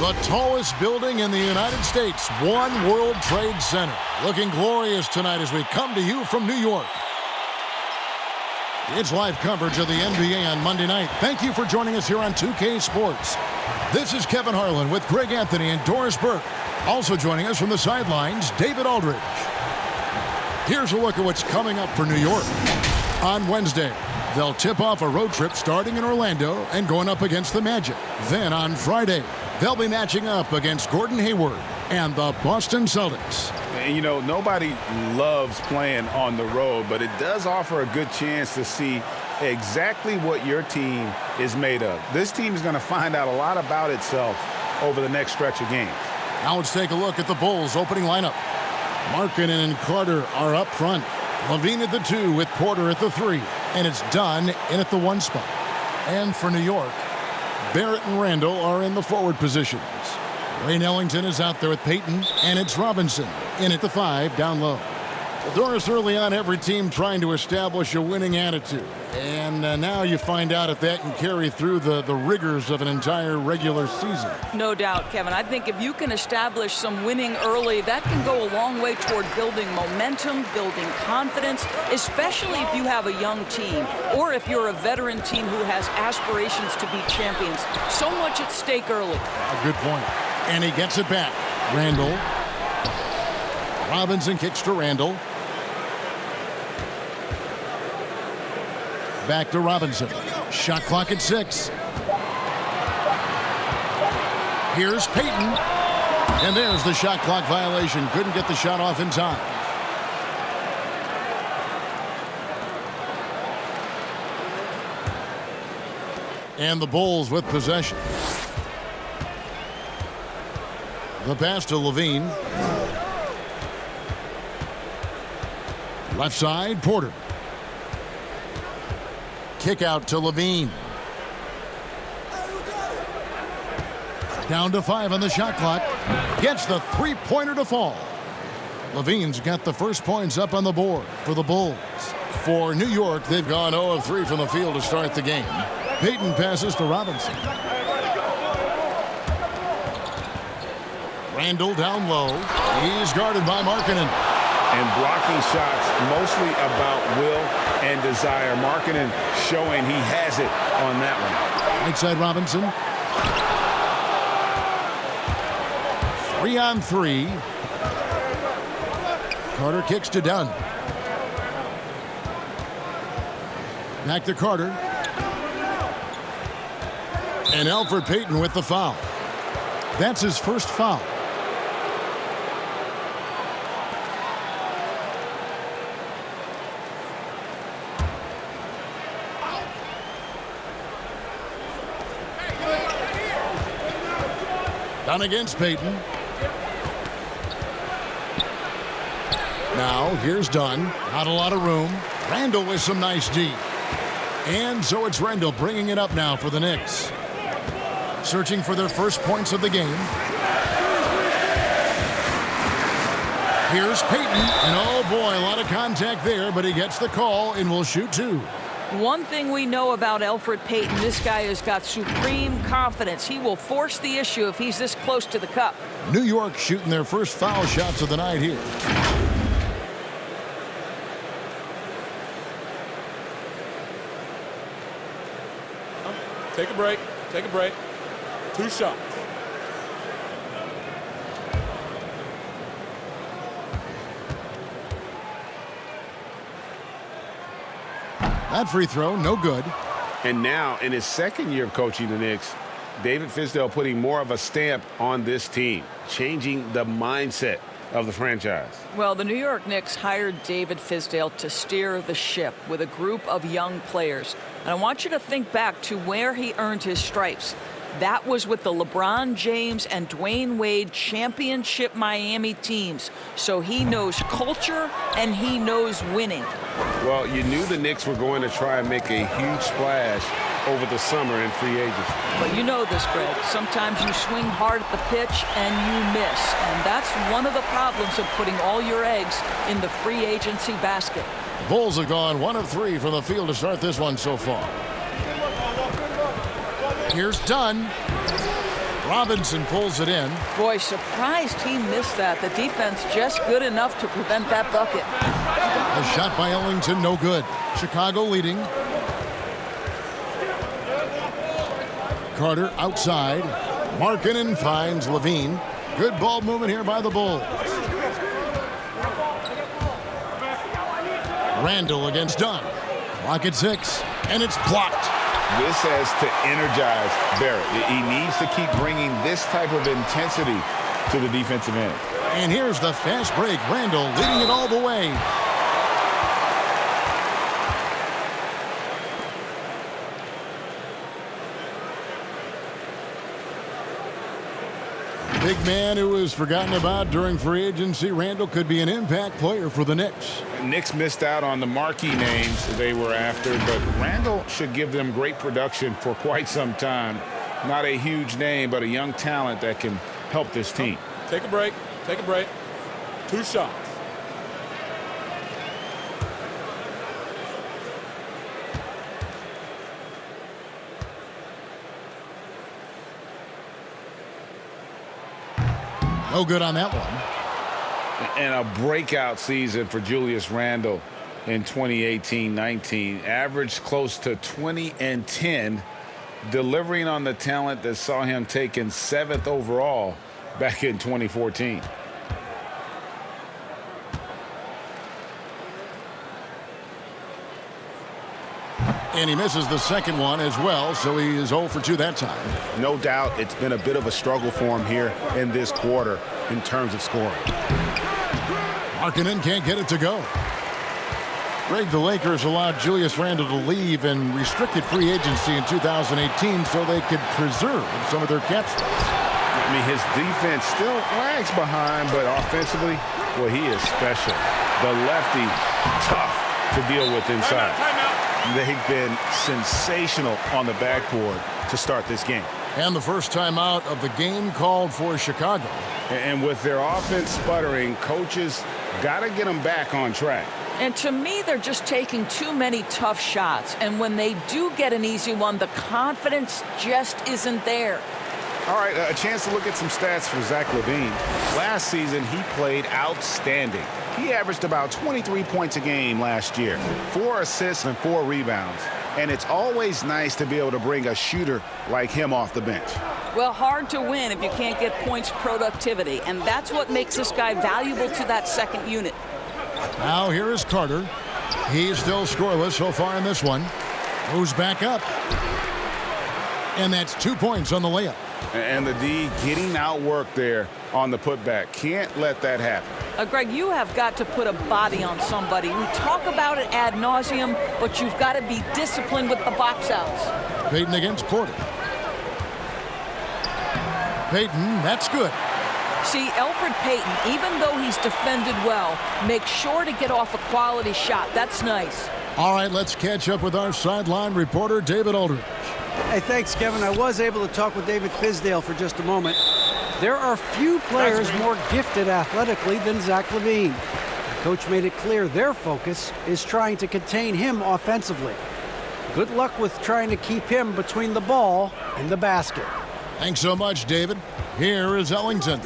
The tallest building in the United States, One World Trade Center. Looking glorious tonight as we come to you from New York. It's live coverage of the NBA on Monday night. Thank you for joining us here on 2K Sports. This is Kevin Harlan with Greg Anthony and Doris Burke. Also joining us from the sidelines, David Aldridge. Here's a look at what's coming up for New York. On Wednesday, they'll tip off a road trip starting in Orlando and going up against the Magic. Then on Friday, they'll be matching up against Gordon Hayward and the Boston Celtics. And, you know, nobody loves playing on the road, but it does offer a good chance to see exactly what your team is made of. This team is going to find out a lot about itself over the next stretch of games. Now let's take a look at the Bulls' opening lineup. Markkanen and Carter are up front. Levine at the 2 with Porter at the 3. And it's Dunn in at the 1 spot. And for New York, Barrett and Randall are in the forward positions. Wayne Ellington is out there with Payton, and it's Robinson in at the 5 down low. Well, Doris, early on, every team trying to establish a winning attitude. And now you find out if that can carry through the rigors of an entire regular season. No doubt, Kevin. I think if you can establish some winning early, that can go a long way toward building momentum, building confidence, especially if you have a young team or if you're a veteran team who has aspirations to be champions. So much at stake early. A good point. And he gets it back. Randall. Robinson kicks to Randall. Back to Robinson. Shot clock at 6. Here's Payton. And there's the shot clock violation. Couldn't get the shot off in time. And the Bulls with possession. The pass to Levine. Left side, Porter. Kick out to Levine. Down to 5 on the shot clock. Gets the three-pointer to fall. Levine's got the first points up on the board for the Bulls. For New York, they've gone 0 of 3 from the field to start the game. Payton passes to Robinson. Randall down low. He's guarded by Markkanen. And blocking shots mostly about will and desire. Markkanen showing he has it on that one. Right side Robinson. 3 on 3. Carter kicks to Dunn. Back to Carter. And Elfrid Payton with the foul. That's his first foul. Down against Payton. Now, here's Dunn. Not a lot of room. Randall with some nice D. And so it's Randall bringing it up now for the Knicks. Searching for their first points of the game. Here's Payton. And oh boy, a lot of contact there, but he gets the call and will shoot 2. One thing we know about Elfrid Payton, this guy has got supreme confidence. He will force the issue if he's this close to the cup. New York shooting their first foul shots of the night here. Take a break. Take a break. 2 shots. That free throw, no good. And now, in his second year of coaching the Knicks, David Fizdale putting more of a stamp on this team, changing the mindset of the franchise. Well, the New York Knicks hired David Fizdale to steer the ship with a group of young players. And I want you to think back to where he earned his stripes. That was with the LeBron James and Dwayne Wade championship Miami teams. So he knows culture and he knows winning. Well, you knew the Knicks were going to try and make a huge splash over the summer in free agency. But you know this, Greg. Sometimes you swing hard at the pitch and you miss. And that's one of the problems of putting all your eggs in the free agency basket. The Bulls have gone 1 of 3 from the field to start this one so far. Here's Dunn. Robinson pulls it in. Boy, surprised he missed that. The defense just good enough to prevent that bucket. A shot by Ellington, no good. Chicago leading. Carter outside. Markkanen finds Levine. Good ball movement here by the Bulls. Randall against Dunn. Clock at 6, and it's blocked. This has to energize Barrett. He needs to keep bringing this type of intensity to the defensive end. And here's the fast break. Randall leading it all the way. Big man who was forgotten about during free agency. Randall could be an impact player for the Knicks. Knicks missed out on the marquee names they were after, but Randall should give them great production for quite some time. Not a huge name, but a young talent that can help this team. Take a break. Take a break. 2 shots. No good on that one. And a breakout season for Julius Randle in 2018-19. Averaged close to 20 and 10, delivering on the talent that saw him taken 7th overall back in 2014. And he misses the second one as well, so he is 0 for 2 that time. No doubt it's been a bit of a struggle for him here in this quarter in terms of scoring. Markkanen can't get it to go. Greg, the Lakers allowed Julius Randle to leave in restricted free agency in 2018 so they could preserve some of their cap space. I mean, his defense still lags behind, but offensively, well, he is special. The lefty, tough to deal with inside. Timeout. They've been sensational on the backboard to start this game. And the first time out of the game called for Chicago. And with their offense sputtering, coaches got to get them back on track. And to me, they're just taking too many tough shots. And when they do get an easy one, the confidence just isn't there. All right, a chance to look at some stats for Zach LaVine. Last season, he played outstanding. He averaged about 23 points a game last year, 4 assists and 4 rebounds. And it's always nice to be able to bring a shooter like him off the bench. Well, hard to win if you can't get points productivity. And that's what makes this guy valuable to that second unit. Now here is Carter. He's still scoreless so far in this one. Moves back up. And that's 2 points on the layup. And the D getting outworked there on the putback. Can't let that happen. Greg, you have got to put a body on somebody. We talk about it ad nauseum, but you've got to be disciplined with the box outs. Payton against Porter. Payton, that's good. See, Elfrid Payton, even though he's defended well, makes sure to get off a quality shot. That's nice. All right, let's catch up with our sideline reporter, David Aldridge. Hey, thanks, Kevin. I was able to talk with David Fizdale for just a moment. There are few players more gifted athletically than Zach LaVine. The coach made it clear their focus is trying to contain him offensively. Good luck with trying to keep him between the ball and the basket. Thanks so much, David. Here is Ellington.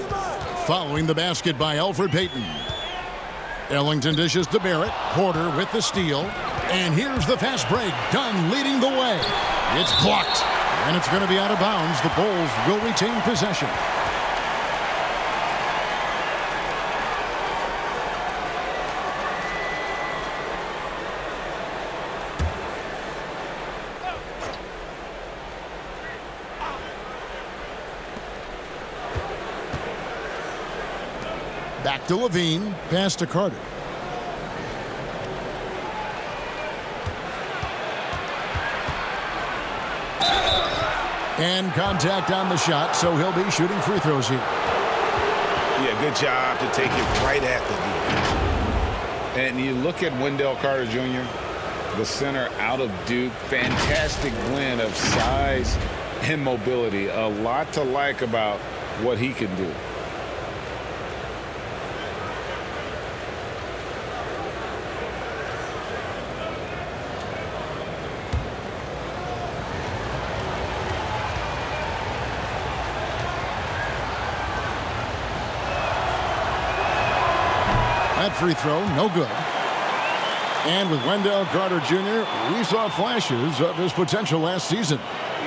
Following the basket by Elfrid Payton. Ellington dishes to Barrett. Porter with the steal. And here's the fast break. Dunn leading the way. It's blocked. And it's going to be out of bounds. The Bulls will retain possession. Back to Levine. Pass to Carter. And contact on the shot, so he'll be shooting free throws here. Yeah, good job to take it right at the D. And you look at Wendell Carter Jr., the center out of Duke. Fantastic blend of size and mobility. A lot to like about what he can do. That free throw, no good. And with Wendell Carter Jr., we saw flashes of his potential last season.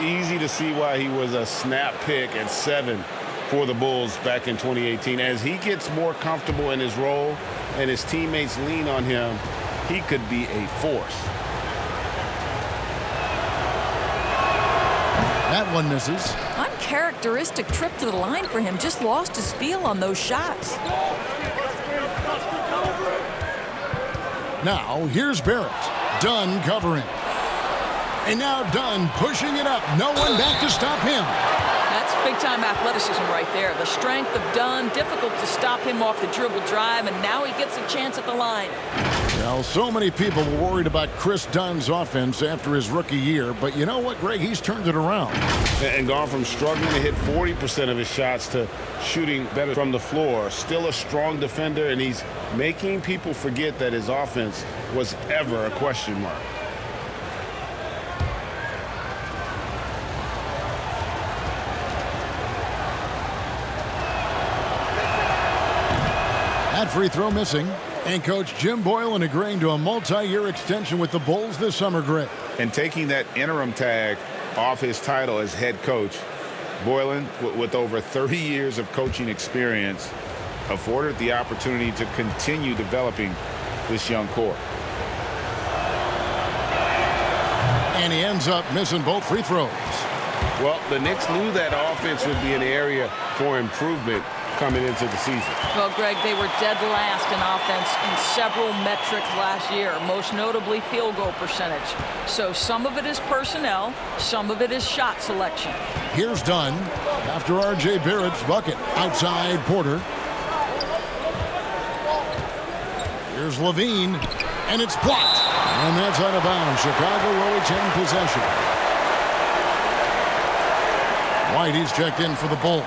Easy to see why he was a snap pick at 7 for the Bulls back in 2018. As he gets more comfortable in his role and his teammates lean on him, he could be a force. That one misses. Uncharacteristic trip to the line for him. Just lost his feel on those shots. Now, here's Barrett. Dunn covering. And now Dunn pushing it up. No one back to stop him. That's big-time athleticism right there. The strength of Dunn, difficult to stop him off the dribble drive, and now he gets a chance at the line. Well, so many people were worried about Chris Dunn's offense after his rookie year, but you know what, Greg? He's turned it around. And gone from struggling to hit 40% of his shots to shooting better from the floor. Still a strong defender, and he's making people forget that his offense was ever a question mark. That free throw missing. And Coach Jim Boylan agreeing to a multi-year extension with the Bulls this summer, Greg. And taking that interim tag off his title as head coach, Boylan, with over 30 years of coaching experience, afforded the opportunity to continue developing this young core. And he ends up missing both free throws. Well, the Knicks knew that offense would be an area for improvement coming into the season. Well, Greg, they were dead last in offense in several metrics last year, most notably field goal percentage. So some of it is personnel, some of it is shot selection. Here's Dunn after R.J. Barrett's bucket. Outside Porter. Here's Levine, and it's blocked. And that's out of bounds. Chicago will retain possession. Whitey's checked in for the Bulls.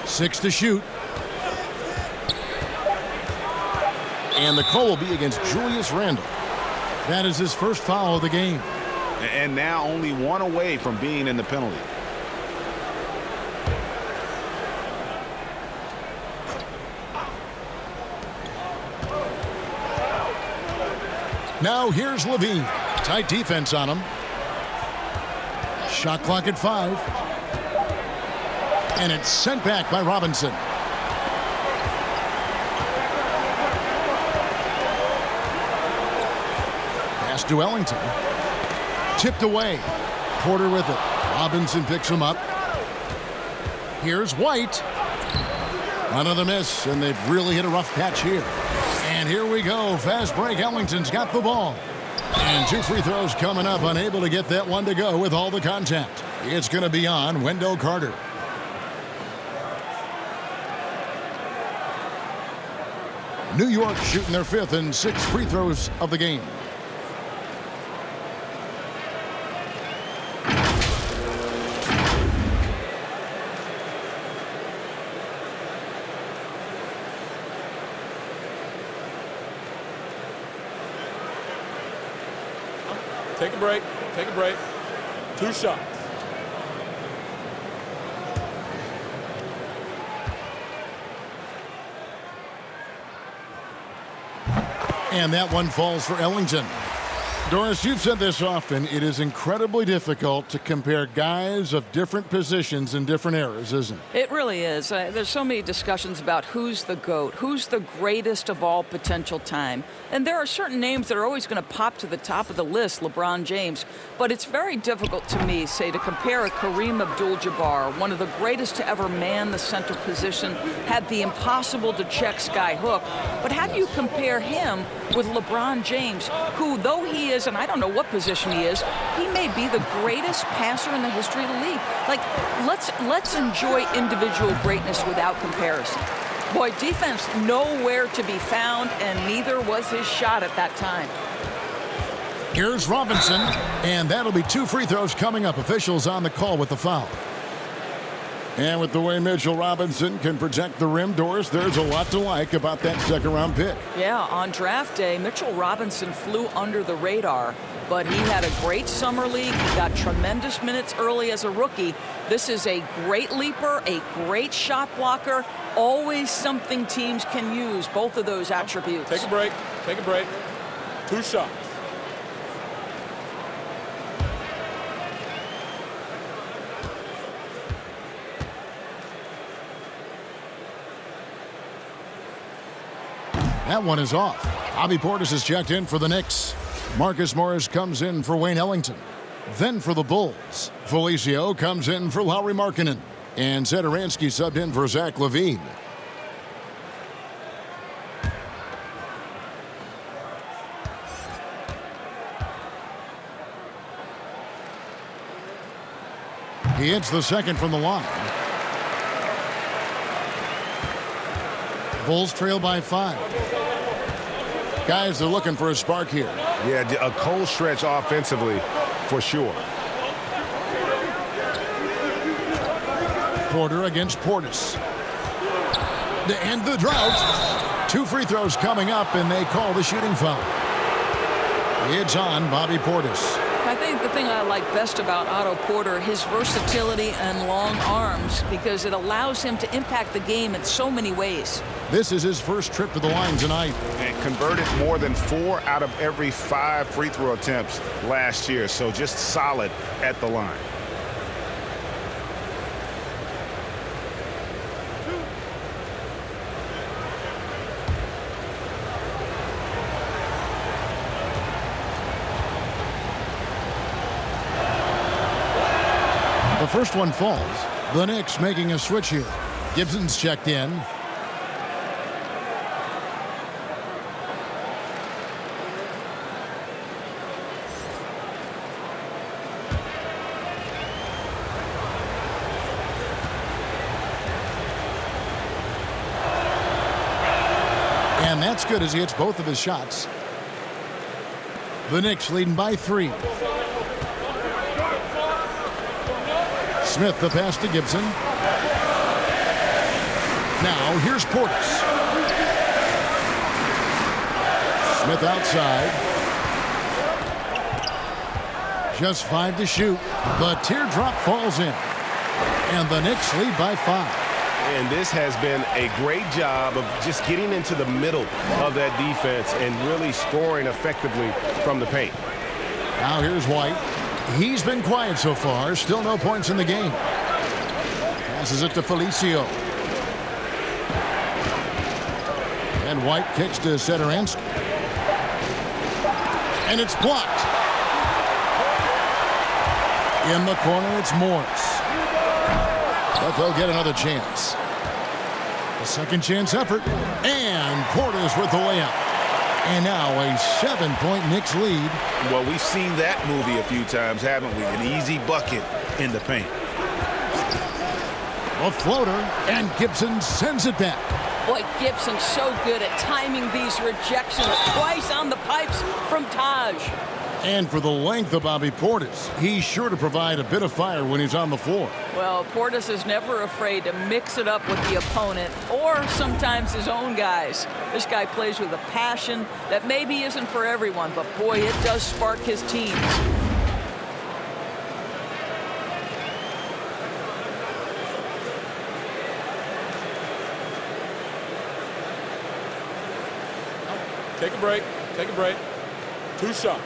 Six to shoot. And the call will be against Julius Randle. That is his first foul of the game. And now only one away from being in the penalty. Now here's Levine. Tight defense on him. Shot clock at 5. And it's sent back by Robinson. Pass to Ellington. Tipped away. Porter with it. Robinson picks him up. Here's White. Another miss, and they've really hit a rough patch here. And here we go. Fast break. Ellington's got the ball. And 2 free throws coming up. Unable to get that one to go with all the contact. It's going to be on Wendell Carter. New York shooting their 5th and 6th free throws of the game. Take a break. Take a break. 2 shots. And that one falls for Ellington. Doris, you've said this often. It is incredibly difficult to compare guys of different positions in different eras, isn't it? It really is. There's so many discussions about who's the GOAT, who's the greatest of all potential time. And there are certain names that are always going to pop to the top of the list, LeBron James. But it's very difficult to me, say, to compare a Kareem Abdul-Jabbar, one of the greatest to ever man the center position, had the impossible to check sky hook. But how do you compare him with LeBron James, who, though he is, and I don't know what position he is, he may be the greatest passer in the history of the league. Like, let's enjoy individual greatness without comparison. Boy, defense nowhere to be found, and neither was his shot at that time. Here's Robinson, and that'll be 2 free throws coming up. Officials on the call with the foul. And with the way Mitchell Robinson can protect the rim, Doris, there's a lot to like about that second-round pick. Yeah, on draft day, Mitchell Robinson flew under the radar, but he had a great summer league. He got tremendous minutes early as a rookie. This is a great leaper, a great shot blocker, always something teams can use, both of those attributes. Take a break. Take a break. 2 shots. That one is off. Bobby Portis is checked in for the Knicks. Marcus Morris comes in for Wayne Ellington. Then for the Bulls, Felicio comes in for Lauri Markkanen. And Zedaransky subbed in for Zach LaVine. He hits the second from the line. Bulls trail by 5. Guys are looking for a spark here. Yeah, a cold stretch offensively for sure. Porter against Portis. To end the drought. 2 free throws coming up, and they call the shooting foul. It's on Bobby Portis. I think the thing I like best about Otto Porter, his versatility and long arms, because it allows him to impact the game in so many ways. This is his first trip to the line tonight. And converted more than 4 out of every 5 free throw attempts last year. So just solid at the line. The first one falls. The Knicks making a switch here. Gibson's checked in. And that's good as he hits both of his shots. The Knicks leading by 3. Smith the pass to Gibson. Now here's Portis. Smith outside. Just 5 to shoot. The teardrop falls in. And the Knicks lead by 5. And this has been a great job of just getting into the middle of that defense and really scoring effectively from the paint. Now here's White. He's been quiet so far. Still no points in the game. Passes it to Felicio. And White kicks to Zedaransky. And it's blocked. In the corner, it's Morris. But they'll get another chance. A second chance effort. And Portis with the layup. And now a 7-point Knicks lead. Well, we've seen that movie a few times, haven't we? An easy bucket in the paint. A floater, and Gibson sends it back. Boy, Gibson's so good at timing these rejections. Twice on the pipes from Taj. And for the length of Bobby Portis, he's sure to provide a bit of fire when he's on the floor. Well, Portis is never afraid to mix it up with the opponent or sometimes his own guys. This guy plays with a passion that maybe isn't for everyone, but boy, it does spark his teams. Take a break. Take a break. 2 shots.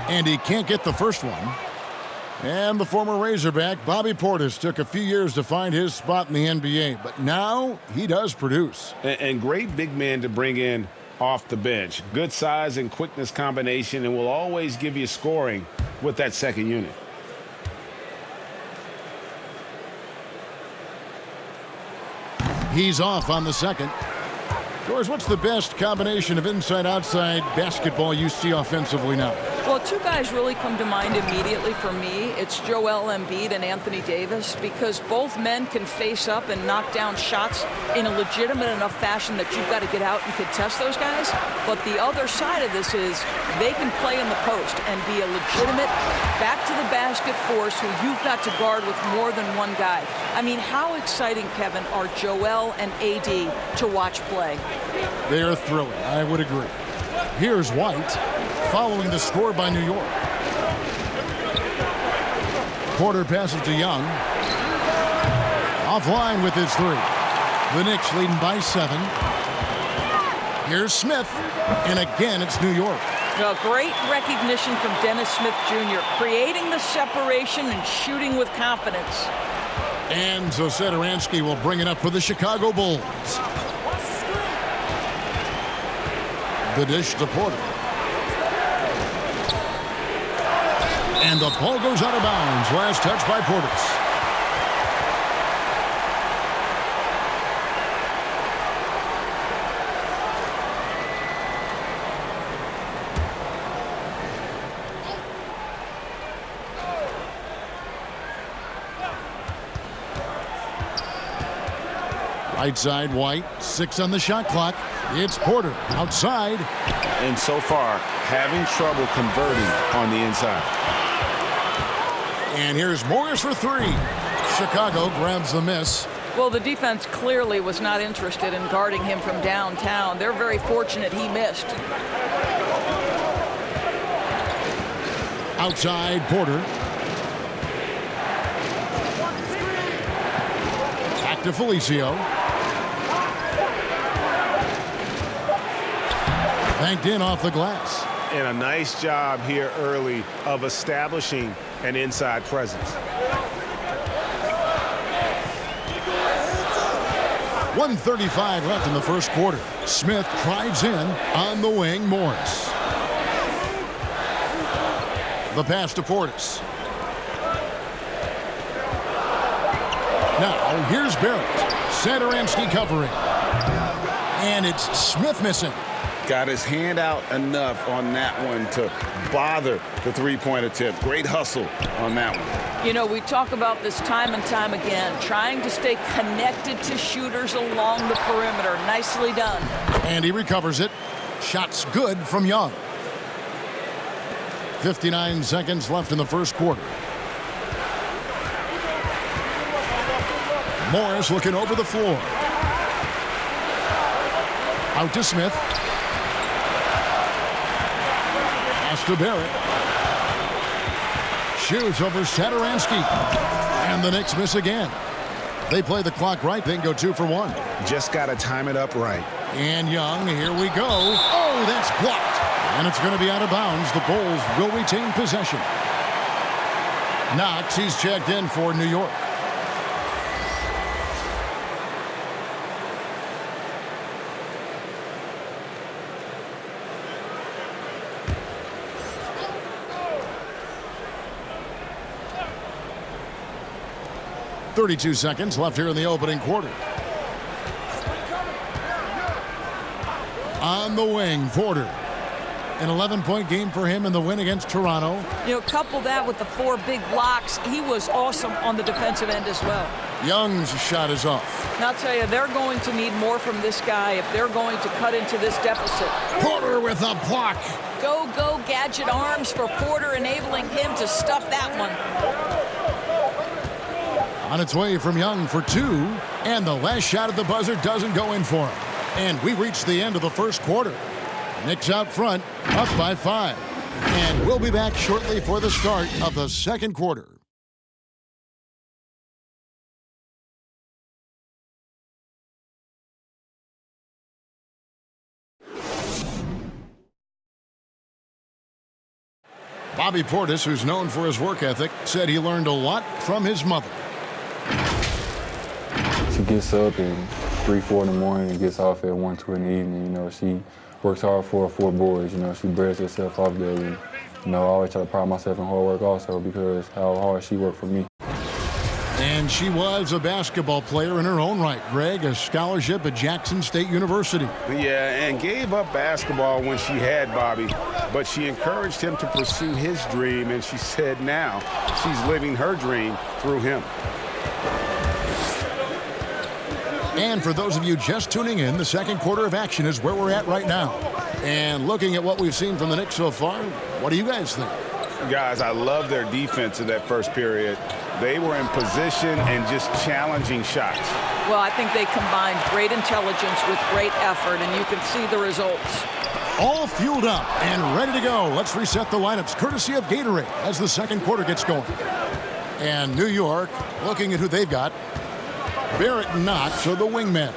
And he can't get the first one. And the former Razorback, Bobby Portis, took a few years to find his spot in the NBA, but now he does produce. And great big man to bring in off the bench. Good size and quickness combination, and will always give you scoring with that second unit. He's off on the second. Doris, what's the best combination of inside-outside basketball you see offensively now? Well, two guys really come to mind immediately for me. It's Joel Embiid and Anthony Davis, because both men can face up and knock down shots in a legitimate enough fashion that you've got to get out and contest those guys. But the other side of this is they can play in the post and be a legitimate back-to-the-basket force who you've got to guard with more than one guy. I mean, how exciting, Kevin, are Joel and AD to watch play? They are thrilling. I would agree. Here's White following the score by New York. Porter passes to Young. Offline with his three. The Knicks leading by 7. Here's Smith. And again, it's New York. Well, great recognition from Dennis Smith Jr., creating the separation and shooting with confidence. And so Satoransky will bring it up for the Chicago Bulls. The dish to Porter. And the ball goes out of bounds. Last touch by Portis. Right side, White. 6 on the shot clock. It's Porter outside. And so far, having trouble converting on the inside. And here's Morris for 3. Chicago grabs the miss. Well, the defense clearly was not interested in guarding him from downtown. They're very fortunate he missed. Outside, Porter. Back to Felicio. Banked in off the glass. And a nice job here early of establishing an inside presence. 1:35 left in the first quarter. Smith drives in on the wing. Morris. The pass to Portis. Now here's Barrett. Satoransky covering. And it's Smith missing. Got his hand out enough on that one to bother the three-point attempt. Great hustle on that one. You know, we talk about this time and time again, trying to stay connected to shooters along the perimeter. Nicely done. And he recovers it. Shot's good from Young. 59 seconds left in the first quarter. Morris looking over the floor. Out to Smith. Pass to Barrett. Shoots over Satoransky. And the Knicks miss again. They play the clock right, then go 2 for 1. Just got to time it up right. And Young, here we go. Oh, that's blocked. And it's going to be out of bounds. The Bulls will retain possession. Knox, he's checked in for New York. .32 seconds left here in the opening quarter. On the wing, Porter. An 11-point game for him in the win against Toronto. You know, couple that with the 4 big blocks. He was awesome on the defensive end as well. Young's shot is off. And I'll tell you, they're going to need more from this guy if they're going to cut into this deficit. Porter with a block. Go, gadget arms for Porter, enabling him to stuff that one. On its way from Young for 2. And the last shot at the buzzer doesn't go in for him. And we reach the end of the first quarter. Knicks out front, up by 5. And we'll be back shortly for the start of the second quarter. Bobby Portis, who's known for his work ethic, said he learned a lot from his mother. She gets up at 3, 4 in the morning and gets off at 1, 2 in the evening. You know, she works hard for her 4 boys. You know, she bears herself off there. And, you know, I always try to pride myself in hard work also because how hard she worked for me. And she was a basketball player in her own right. Greg, a scholarship at Jackson State University. Yeah, and gave up basketball when she had Bobby, but she encouraged him to pursue his dream, and she said now she's living her dream through him. And for those of you just tuning in, the second quarter of action is where we're at right now. And looking at what we've seen from the Knicks so far, what do you guys think? Guys, I love their defense in that first period. They were in position and just challenging shots. Well, I think they combined great intelligence with great effort, and you can see the results. All fueled up and ready to go. Let's reset the lineups, courtesy of Gatorade, as the second quarter gets going. And New York, looking at who they've got. Barrett not, so the wingman.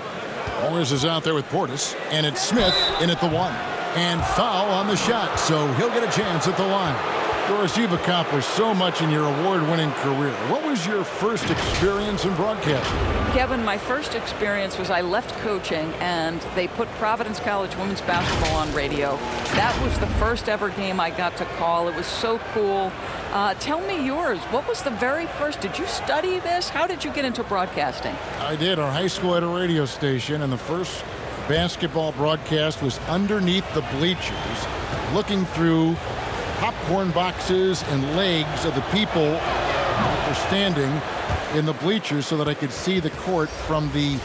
Morris is out there with Portis, and it's Smith in at the one. And foul on the shot, so he'll get a chance at the line. Doris, you've accomplished so much in your award-winning career. What was your first experience in broadcasting? Kevin, my first experience was I left coaching, and they put Providence College women's basketball on radio. That was the first ever game I got to call. It was so cool. Tell me yours. What was the very first? Did you study this? How did you get into broadcasting? I did. Our high school had a radio station, and the first basketball broadcast was underneath the bleachers, looking through popcorn boxes and legs of the people that were standing in the bleachers so that I could see the court from the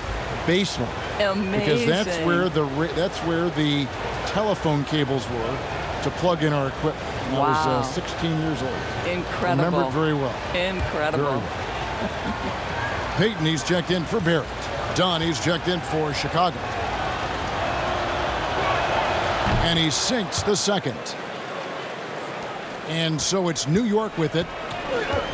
basement. Amazing. Because that's where the telephone cables were to plug in our equipment. Wow. I was 16 years old. Incredible. Remember it very well. Incredible. Very well. Peyton, he's checked in for Barrett. Dunn, he's checked in for Chicago. And he sinks the second. And so it's New York with it.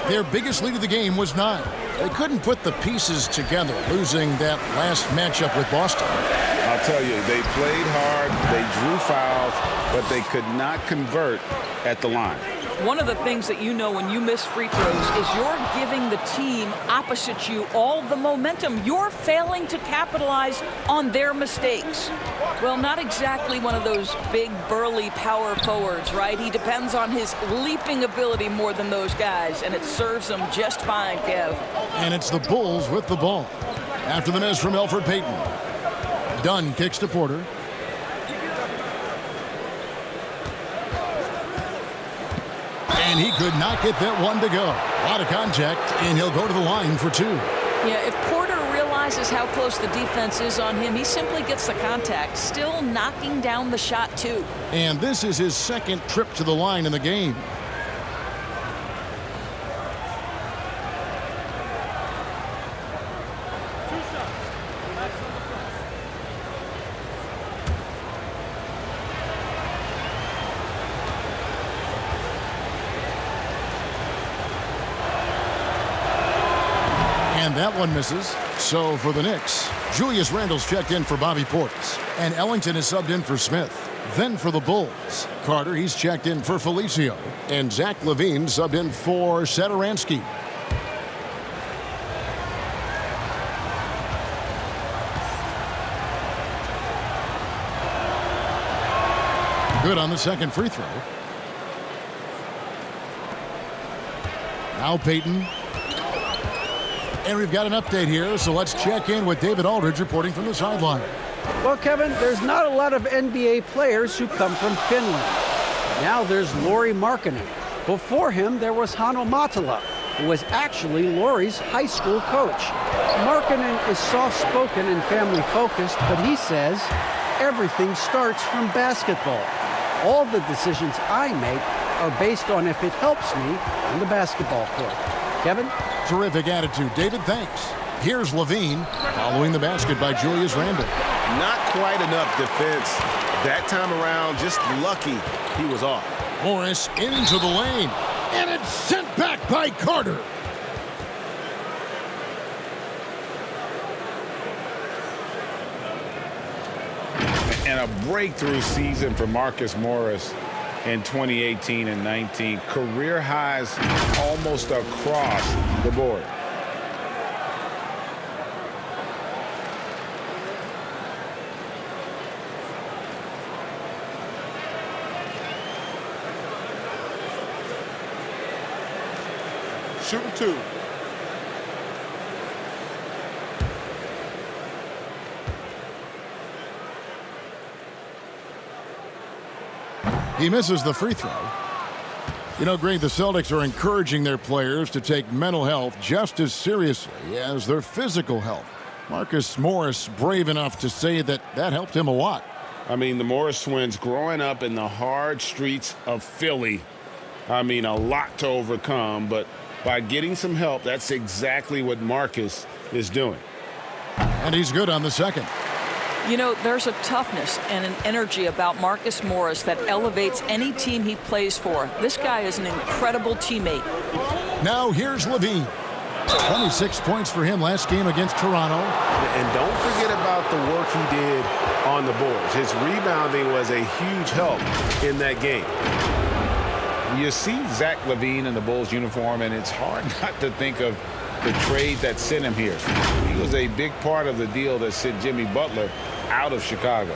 Their biggest lead of the game was 9. They couldn't put the pieces together, losing that last matchup with Boston. I'll tell you, they played hard, they drew fouls, but they could not convert at the line. One of the things that you know when you miss free throws is you're giving the team opposite you all the momentum. You're failing to capitalize on their mistakes. Well, not exactly one of those big, burly power forwards, right? He depends on his leaping ability more than those guys, and it serves him just fine, Kev. And it's the Bulls with the ball. After the miss from Elfrid Payton. Dunn kicks to Porter. And he could not get that one to go. A lot of contact, and he'll go to the line for 2. Yeah, if Porter realizes how close the defense is on him, he simply gets the contact, still knocking down the shot, too. And this is his second trip to the line in the game. And that one misses. So for the Knicks, Julius Randle's checked in for Bobby Portis. And Ellington is subbed in for Smith. Then for the Bulls, Carter, he's checked in for Felicio. And Zach LaVine subbed in for Satoransky. Good on the second free throw. Now Peyton. And we've got an update here, so let's check in with David Aldridge reporting from the sideline. Well, Kevin, there's not a lot of NBA players who come from Finland. Now there's Lauri Markkanen. Before him, there was Hanno Matala, who was actually Lauri's high school coach. Markkanen is soft-spoken and family-focused, but he says everything starts from basketball. All the decisions I make are based on if it helps me on the basketball court. Kevin? Terrific attitude. David, thanks. Here's LaVine following the basket by Julius Randle. Not quite enough defense. That time around, just lucky he was off. Morris into the lane. And it's sent back by Carter. And a breakthrough season for Marcus Morris in 2018 and 19. Career highs almost across the board. Shooting 2. He misses the free throw. You know, Greg, the Celtics are encouraging their players to take mental health just as seriously as their physical health. Marcus Morris brave enough to say that helped him a lot. I mean, the Morris twins growing up in the hard streets of Philly, I mean, a lot to overcome, but by getting some help, that's exactly what Marcus is doing. And he's good on the second. You know, there's a toughness and an energy about Marcus Morris that elevates any team he plays for. This guy is an incredible teammate. Now here's Levine. 26 points for him last game against Toronto. And don't forget about the work he did on the boards. His rebounding was a huge help in that game. You see Zach LaVine in the Bulls uniform, and it's hard not to think of the trade that sent him here. He was a big part of the deal that sent Jimmy Butler out of Chicago.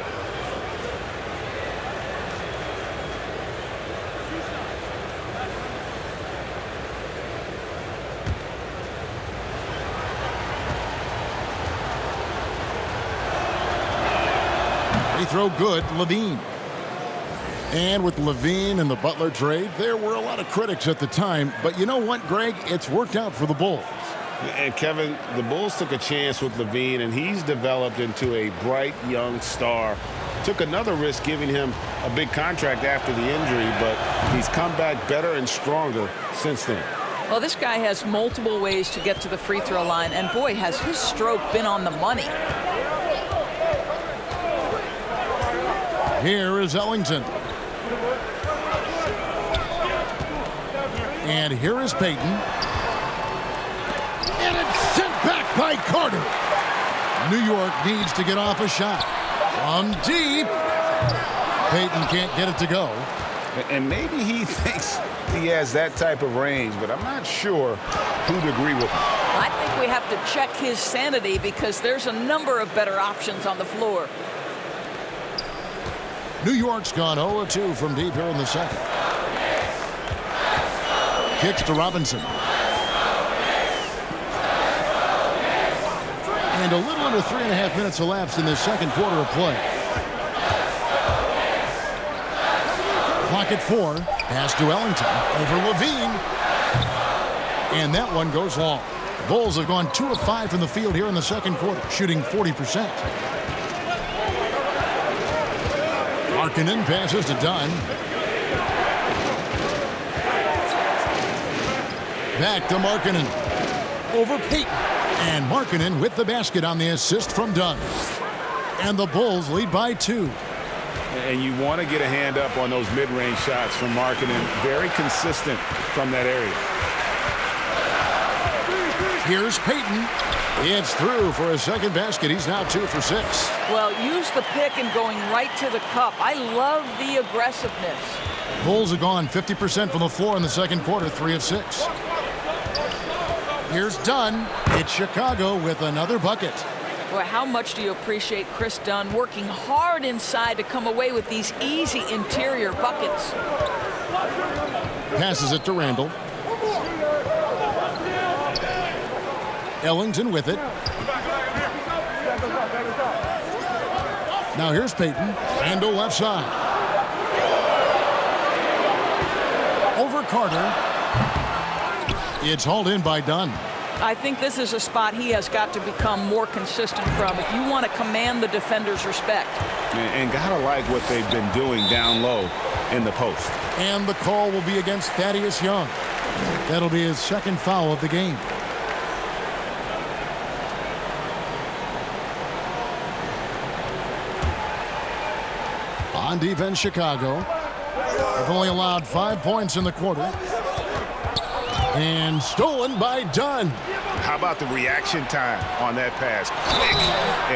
They throw good, Levine. And with Levine and the Butler trade, there were a lot of critics at the time. But you know what, Greg? It's worked out for the Bulls. And Kevin, the Bulls took a chance with Levine, and he's developed into a bright young star. Took another risk giving him a big contract after the injury, but he's come back better and stronger since then. Well, this guy has multiple ways to get to the free throw line, and boy, has his stroke been on the money. Here is Ellington. And here is Payton. And it's sent back by Carter. New York needs to get off a shot. From deep. Payton can't get it to go. And maybe he thinks he has that type of range, but I'm not sure who'd agree with him. I think we have to check his sanity because there's a number of better options on the floor. New York's gone 0-2 from deep here in the second. Kicks to Robinson. And a little under 3.5 minutes elapsed in the second quarter of play. Clock at 4. Pass to Ellington. Over Levine. And that one goes long. The Bulls have gone 2 of 5 from the field here in the second quarter, shooting 40%. Markkanen passes to Dunn. Back to Markkanen. Over Payton. And Markkanen with the basket on the assist from Dunn. And the Bulls lead by 2. And you want to get a hand up on those mid-range shots from Markkanen. Very consistent from that area. Here's Payton. It's through for a second basket. He's now 2 for 6. Well, use the pick and going right to the cup. I love the aggressiveness. Bulls have gone 50% from the floor in the second quarter, 3 of 6. Here's Dunn. It's Chicago with another bucket. Boy, how much do you appreciate Chris Dunn working hard inside to come away with these easy interior buckets? Passes it to Randall. Ellington with it. Now here's Payton. Randall left side. Over Carter. It's hauled in by Dunn. I think this is a spot he has got to become more consistent from if you want to command the defender's respect. And gotta like what they've been doing down low in the post. And the call will be against Thaddeus Young. That'll be his second foul of the game. On defense, Chicago. They've only allowed 5 points in the quarter. And stolen by Dunn. How about the reaction time on that pass? Quick.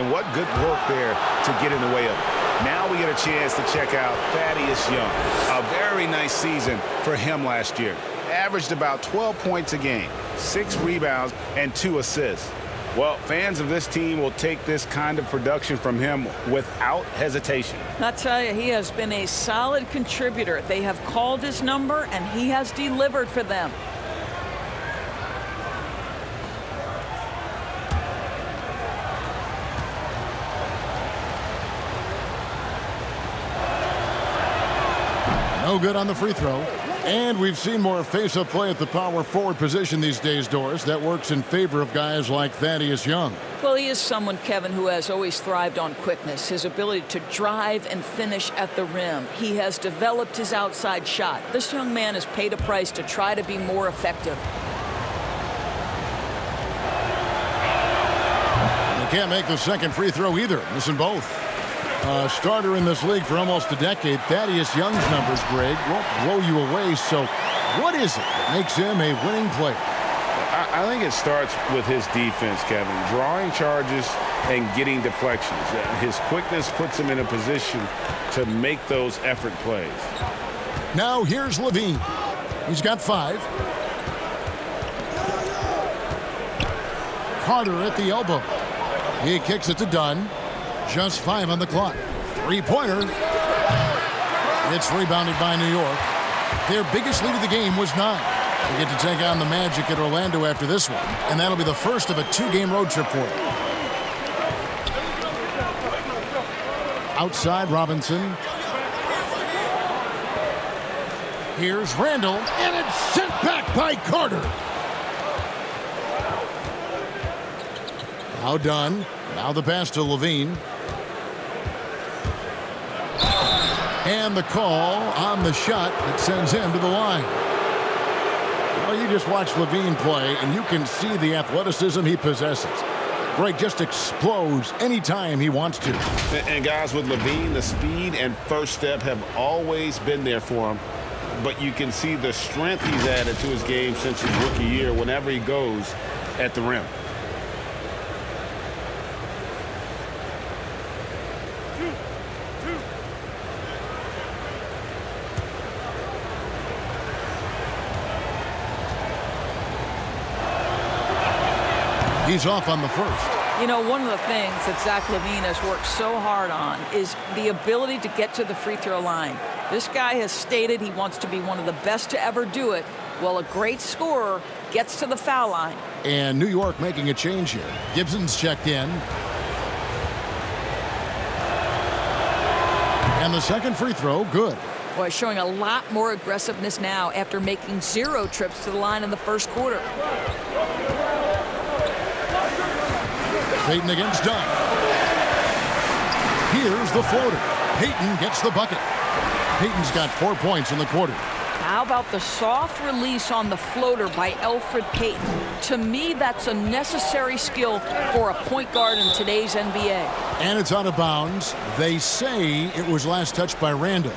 And what good work there to get in the way of it. Now we get a chance to check out Thaddeus Young. A very nice season for him last year. Averaged about 12 points a game, 6 rebounds, and 2 assists. Well, fans of this team will take this kind of production from him without hesitation. I tell you, he has been a solid contributor. They have called his number, and he has delivered for them. No good on the free throw. And we've seen more face-up play at the power forward position these days, Doris. That works in favor of guys like Thaddeus Young. Well, he is someone, Kevin, who has always thrived on quickness, his ability to drive and finish at the rim. He has developed his outside shot. This young man has paid a price to try to be more effective. He can't make the second free throw either, missing both. Starter in this league for almost a decade. Thaddeus Young's numbers, Greg, won't blow you away. So what is it that makes him a winning player? I think it starts with his defense, Kevin. Drawing charges and getting deflections. His quickness puts him in a position to make those effort plays. Now here's Levine. He's got 5. Carter at the elbow. He kicks it to Dunn. Just 5 on the clock. Three-pointer. It's rebounded by New York. Their biggest lead of the game was 9. They get to take on the Magic at Orlando after this one, and that'll be the first of a 2-game road trip for them. Outside, Robinson. Here's Randall, and it's sent back by Carter. Now Dunn. Now the pass to Levine. And the call on the shot that sends him to the line. Well, you just watch Levine play, and you can see the athleticism he possesses. Greg just explodes anytime he wants to. And guys, with Levine, the speed and first step have always been there for him. But you can see the strength he's added to his game since his rookie year whenever he goes at the rim. He's off on the first. You know, one of the things that Zach LaVine has worked so hard on is the ability to get to the free throw line. This guy has stated he wants to be one of the best to ever do it. Well, a great scorer gets to the foul line. And New York making a change here. Gibson's checked in. And the second free throw, good. Boy, showing a lot more aggressiveness now after making 0 trips to the line in the first quarter. Payton against Dunn. Here's the floater. Payton gets the bucket. Payton's got 4 points in the quarter. How about the soft release on the floater by Elfrid Payton? To me, that's a necessary skill for a point guard in today's NBA. And it's out of bounds. They say it was last touched by Randall.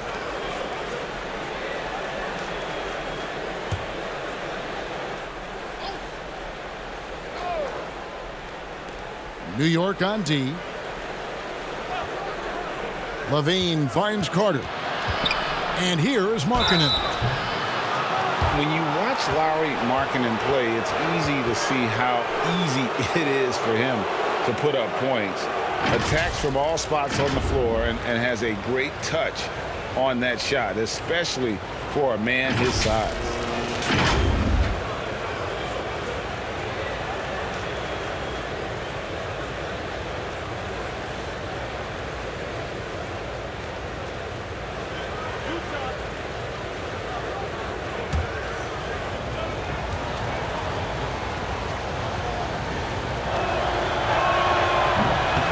New York on D. Levine finds Carter. And here is Markkanen. When you watch Lauri Markkanen play, it's easy to see how easy it is for him to put up points. Attacks from all spots on the floor and has a great touch on that shot, especially for a man his size.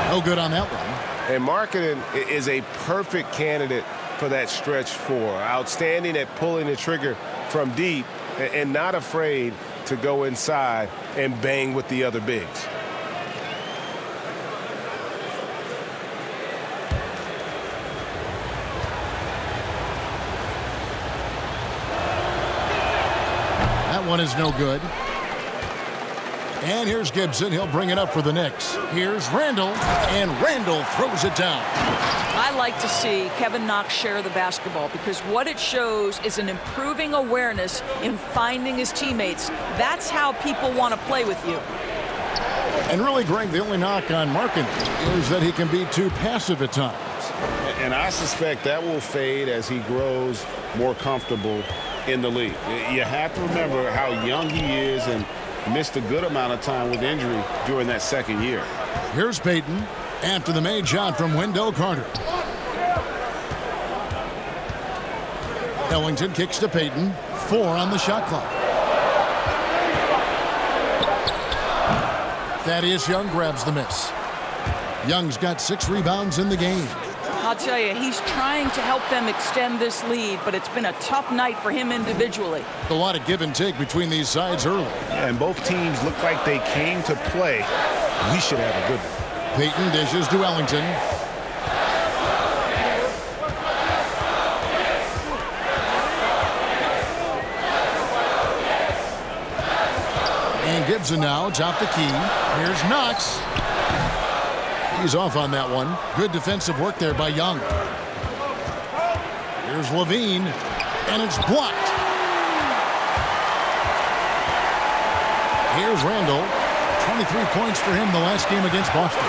No good on that one. And Markkanen is a perfect candidate for that stretch 4. Outstanding at pulling the trigger from deep and not afraid to go inside and bang with the other bigs. That one is no good. And here's Gibson. He'll bring it up for the Knicks. Here's Randall, and Randall throws it down. I like to see Kevin Knox share the basketball because what it shows is an improving awareness in finding his teammates. That's how people want to play with you. And really, Greg, the only knock on Markkanen is that he can be too passive at times. And I suspect that will fade as he grows more comfortable in the league. You have to remember how young he is and missed a good amount of time with injury during that second year. Here's Payton after the made shot from Wendell Carter. Ellington kicks to Payton. 4 on the shot clock. Thaddeus Young grabs the miss. Young's got 6 rebounds in the game. I'll tell you, he's trying to help them extend this lead, but it's been a tough night for him individually. A lot of give and take between these sides early. And both teams look like they came to play. We should have a good one. Payton dishes to Ellington. And Gibson now top the key. Here's Knox. He's off on that one. Good defensive work there by Young. Here's Levine, and it's blocked. Here's Randall. 23 points for him the last game against Boston.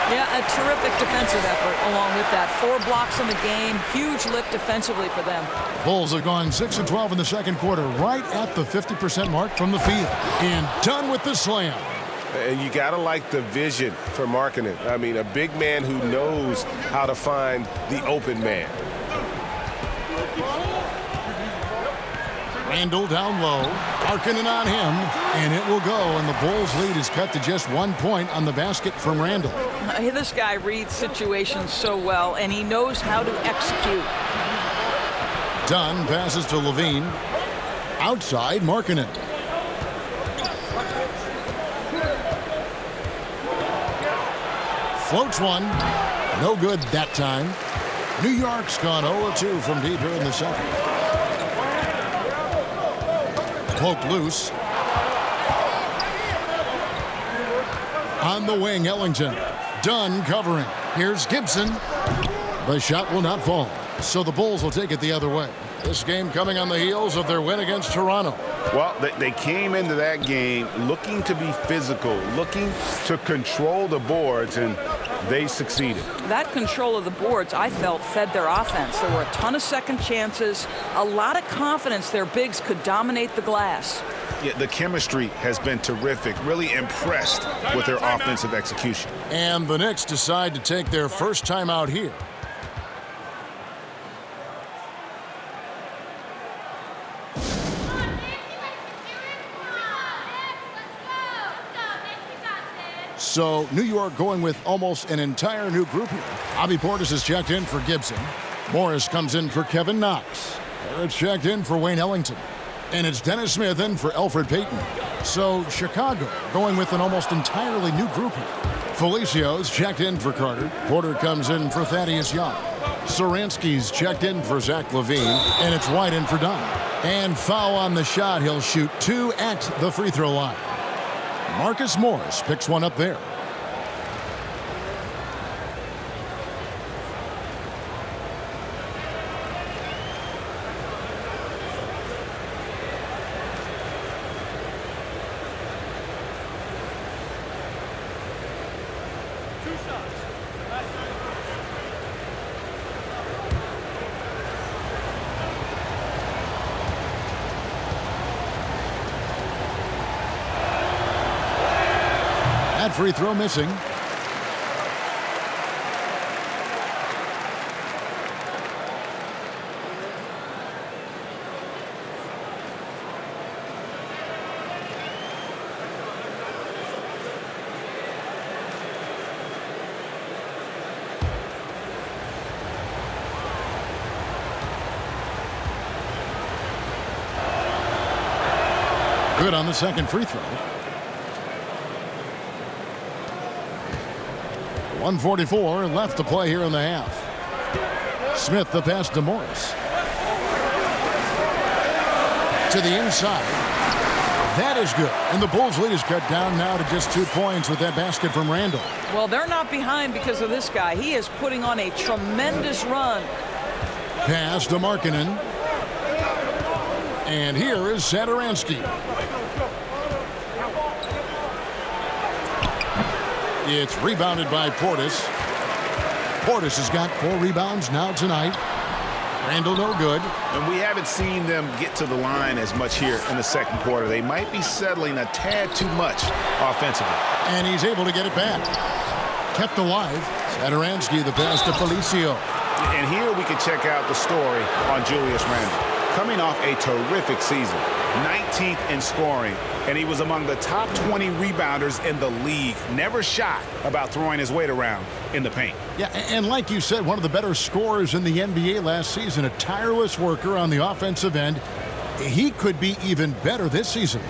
Yeah, a terrific defensive effort along with that. 4 blocks in the game. Huge lift defensively for them. Bulls have gone 6 of 12 in the second quarter, right at the 50% mark from the field. And done with the slam. And you got to like the vision for Markkanen. I mean, a big man who knows how to find the open man. Randall down low. Markkanen on him. And it will go. And the Bulls' lead is cut to just 1 point on the basket from Randall. This guy reads situations so well, and he knows how to execute. Dunn passes to Levine. Outside, Markkanen. Floats one. No good that time. New York's gone 0-2 from deep here in the second. Poked loose. On the wing, Ellington. Dunn covering. Here's Gibson. The shot will not fall. So the Bulls will take it the other way. This game coming on the heels of their win against Toronto. Well, they came into that game looking to be physical, looking to control the boards, and they succeeded. That control of the boards, I felt, fed their offense. There were a ton of second chances, a lot of confidence their bigs could dominate the glass. Yeah, the chemistry has been terrific. Really impressed with their offensive execution. And the Knicks decide to take their first time out here. So New York going with almost an entire new group here. Bobby Portis is checked in for Gibson. Morris comes in for Kevin Knox. It's checked in for Wayne Ellington. And it's Dennis Smith in for Elfrid Payton. So Chicago going with an almost entirely new group here. Felicio's checked in for Carter. Porter comes in for Thaddeus Young. Saransky's checked in for Zach LaVine. And it's White in for Dunn. And foul on the shot. He'll shoot 2 at the free throw line. Marcus Morris picks one up there. Free throw missing. Good on the second free throw. 1:44 left to play here in the half. Smith the pass to Morris. To the inside. That is good. And the Bulls' lead is cut down now to just 2 points with that basket from Randall. Well, they're not behind because of this guy. He is putting on a tremendous run. Pass to Markkanen. And here is Satoransky. It's rebounded by Portis. Portis has got 4 rebounds now tonight. Randall no good. And we haven't seen them get to the line as much here in the second quarter. They might be settling a tad too much offensively. And he's able to get it back. Kept alive. Satoransky the pass to Felicio. And here we can check out the story on Julius Randle. coming off a terrific season. 19th in scoring, and he was among the top 20 rebounders in the league. Never shy about throwing his weight around in the paint. Yeah, and like you said, one of the better scorers in the NBA last season, a tireless worker on the offensive end. He could be even better this season.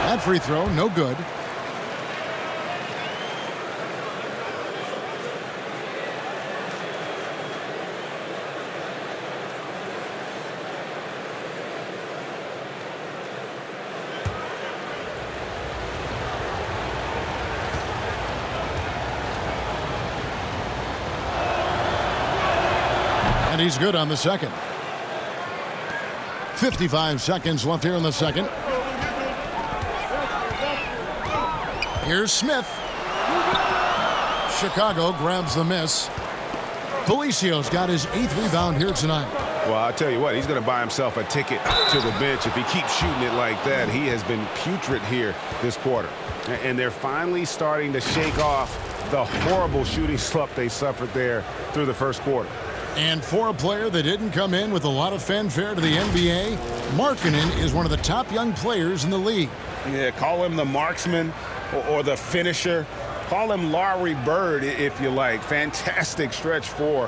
That free throw, no good. And he's good on the second. 55 seconds left here in the second. Here's Smith. Chicago grabs the miss. Felicio's got his 8th rebound here tonight. Well, I'll tell you what, he's going to buy himself a ticket to the bench if he keeps shooting it like that. He has been putrid here this quarter. And they're finally starting to shake off the horrible shooting slump they suffered there through the first quarter. And for a player that didn't come in with a lot of fanfare to the NBA, Markkanen is one of the top young players in the league. Yeah, call him the marksman or the finisher. Call him Larry Bird, if you like. Fantastic stretch four,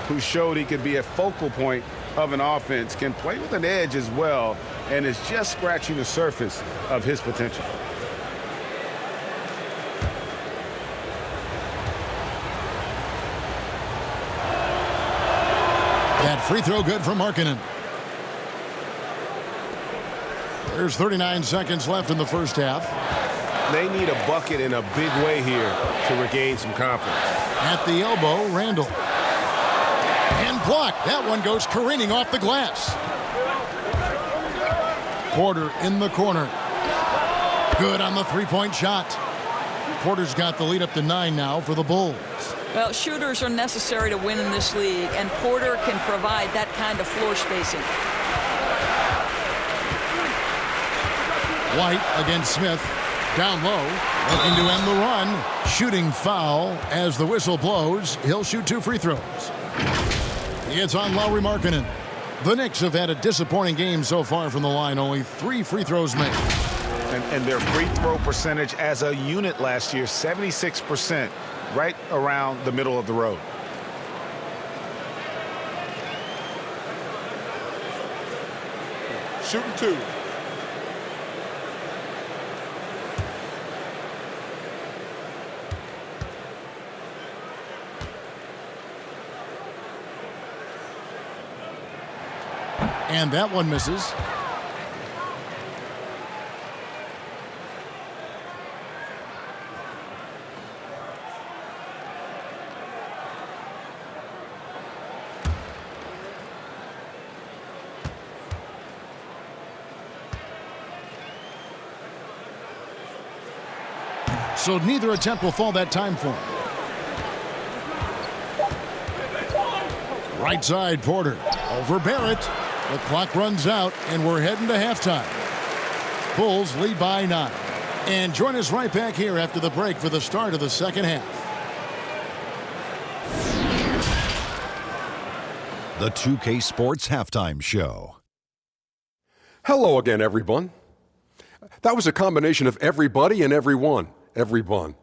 who showed he could be a focal point of an offense, can play with an edge as well, and is just scratching the surface of his potential. That free throw good for Markkanen. There's 39 seconds left in the first half. They need a bucket in a big way here to regain some confidence. At the elbow, Randall. And blocked. That one goes careening off the glass. Porter in the corner. Good on the three-point shot. Porter's got the lead up to 9 now for the Bulls. Well, shooters are necessary to win in this league, and Porter can provide that kind of floor spacing. White against Smith. Down low, looking to end the run. Shooting foul as the whistle blows. He'll shoot 2 free throws. It's on Lauri Markkanen. The Knicks have had a disappointing game so far from the line. Only 3 free throws made. And their free throw percentage as a unit last year, 76%, right around the middle of the road. Shooting 2. And that one misses. So neither attempt will fall that time for him. Right side, Porter. Over Barrett. The clock runs out, and we're heading to halftime. Bulls lead by 9. And join us right back here after the break for the start of the second half. The 2K Sports Halftime Show. Hello again, everyone. That was a combination of everybody and everyone. Everyone.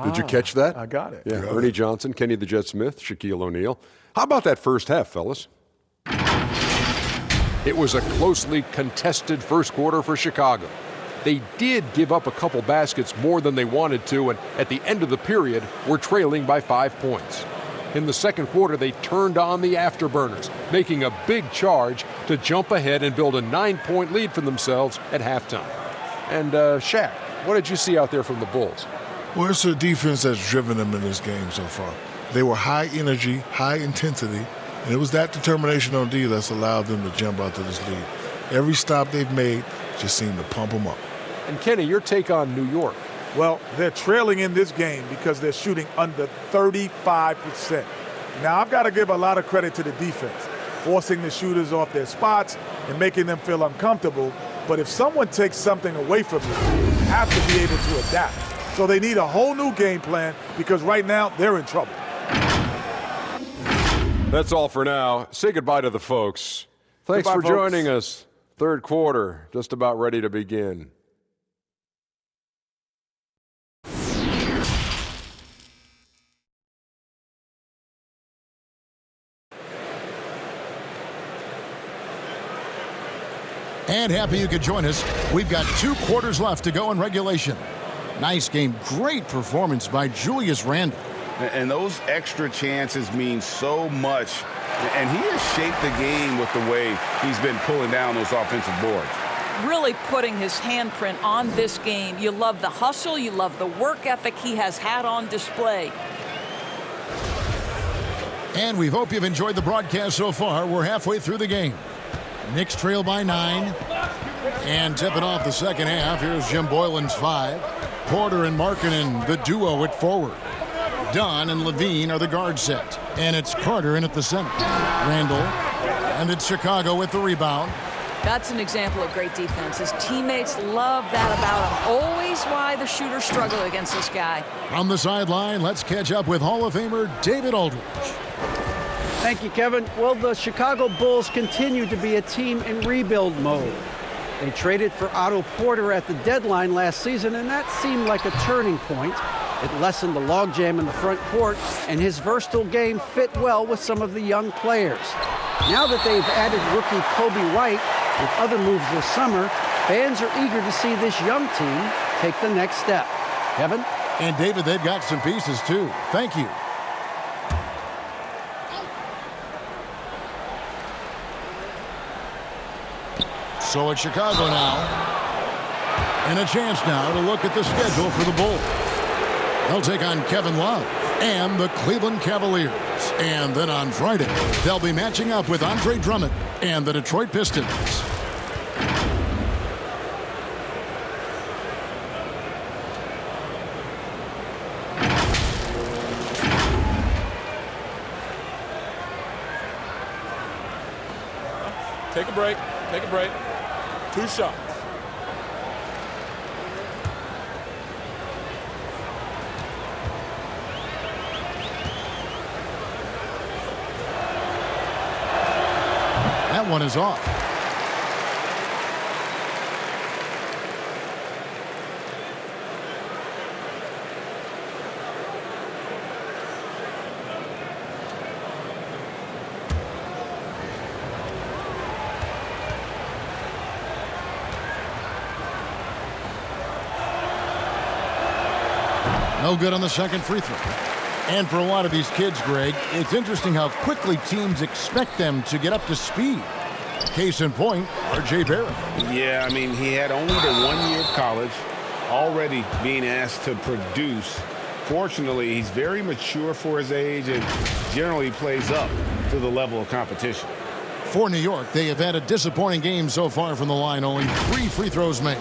Did you catch that? I got it. Yeah, Ernie Johnson, Kenny the Jet Smith, Shaquille O'Neal. How about that first half, fellas? It was a closely contested first quarter for Chicago. They did give up a couple baskets more than they wanted to, and at the end of the period, were trailing by 5 points. In the second quarter, they turned on the afterburners, making a big charge to jump ahead and build a 9-point lead for themselves at halftime. And Shaq, what did you see out there from the Bulls? Well, it's a defense that's driven them in this game so far. They were high energy, high intensity, and it was that determination on D that's allowed them to jump out to this lead. Every stop they've made just seemed to pump them up. And Kenny, your take on New York? Well, they're trailing in this game because they're shooting under 35%. Now, I've got to give a lot of credit to the defense, forcing the shooters off their spots and making them feel uncomfortable. But if someone takes something away from you, you have to be able to adapt. So they need a whole new game plan because right now they're in trouble. That's all for now. Say goodbye to the folks. Thanks Goodbye, for joining us. Third quarter, just about ready to begin. And happy you could join us. We've got 2 quarters left to go in regulation. Nice game. Great performance by Julius Randle. And those extra chances mean so much. And he has shaped the game with the way he's been pulling down those offensive boards. Really putting his handprint on this game. You love the hustle. You love the work ethic he has had on display. And we hope you've enjoyed the broadcast so far. We're halfway through the game. Knicks trail by 9. And tipping off the second half, here's Jim Boylan's 5. Porter and Markkanen, the duo at forward. Dunn and Levine are the guard set. And it's Carter in at the center. Randle. And it's Chicago with the rebound. That's an example of great defense. His teammates love that about him. Always why the shooters struggle against this guy. From the sideline, let's catch up with Hall of Famer David Aldridge. Thank you, Kevin. Well, the Chicago Bulls continue to be a team in rebuild mode. They traded for Otto Porter at the deadline last season, and that seemed like a turning point. It lessened the logjam in the front court, and his versatile game fit well with some of the young players. Now that they've added rookie Kobe White with other moves this summer, fans are eager to see this young team take the next step. Kevin? And David, they've got some pieces too. Thank you. So it's Chicago now. And a chance now to look at the schedule for the Bulls. They'll take on Kevin Love and the Cleveland Cavaliers. And then on Friday, they'll be matching up with Andre Drummond and the Detroit Pistons. Take a break. Take a break. 2 shots. That one is off. No good on the second free throw. And for a lot of these kids, Greg, it's interesting how quickly teams expect them to get up to speed. Case in point, R.J. Barrett. Yeah, I mean, he had only the 1 year of college, already being asked to produce. Fortunately, he's very mature for his age and generally plays up to the level of competition. For New York, they have had a disappointing game so far from the line. Only 3 free throws made.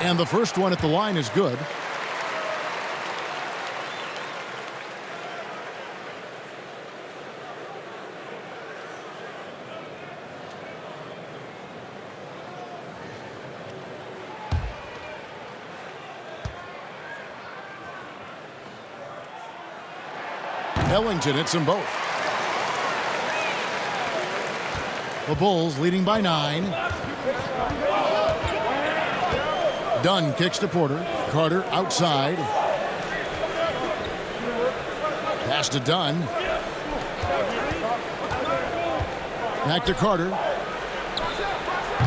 And the first one at the line is good. Ellington hits them both. The Bulls leading by 9. Dunn kicks to Porter. Carter outside. Pass to Dunn. Back to Carter.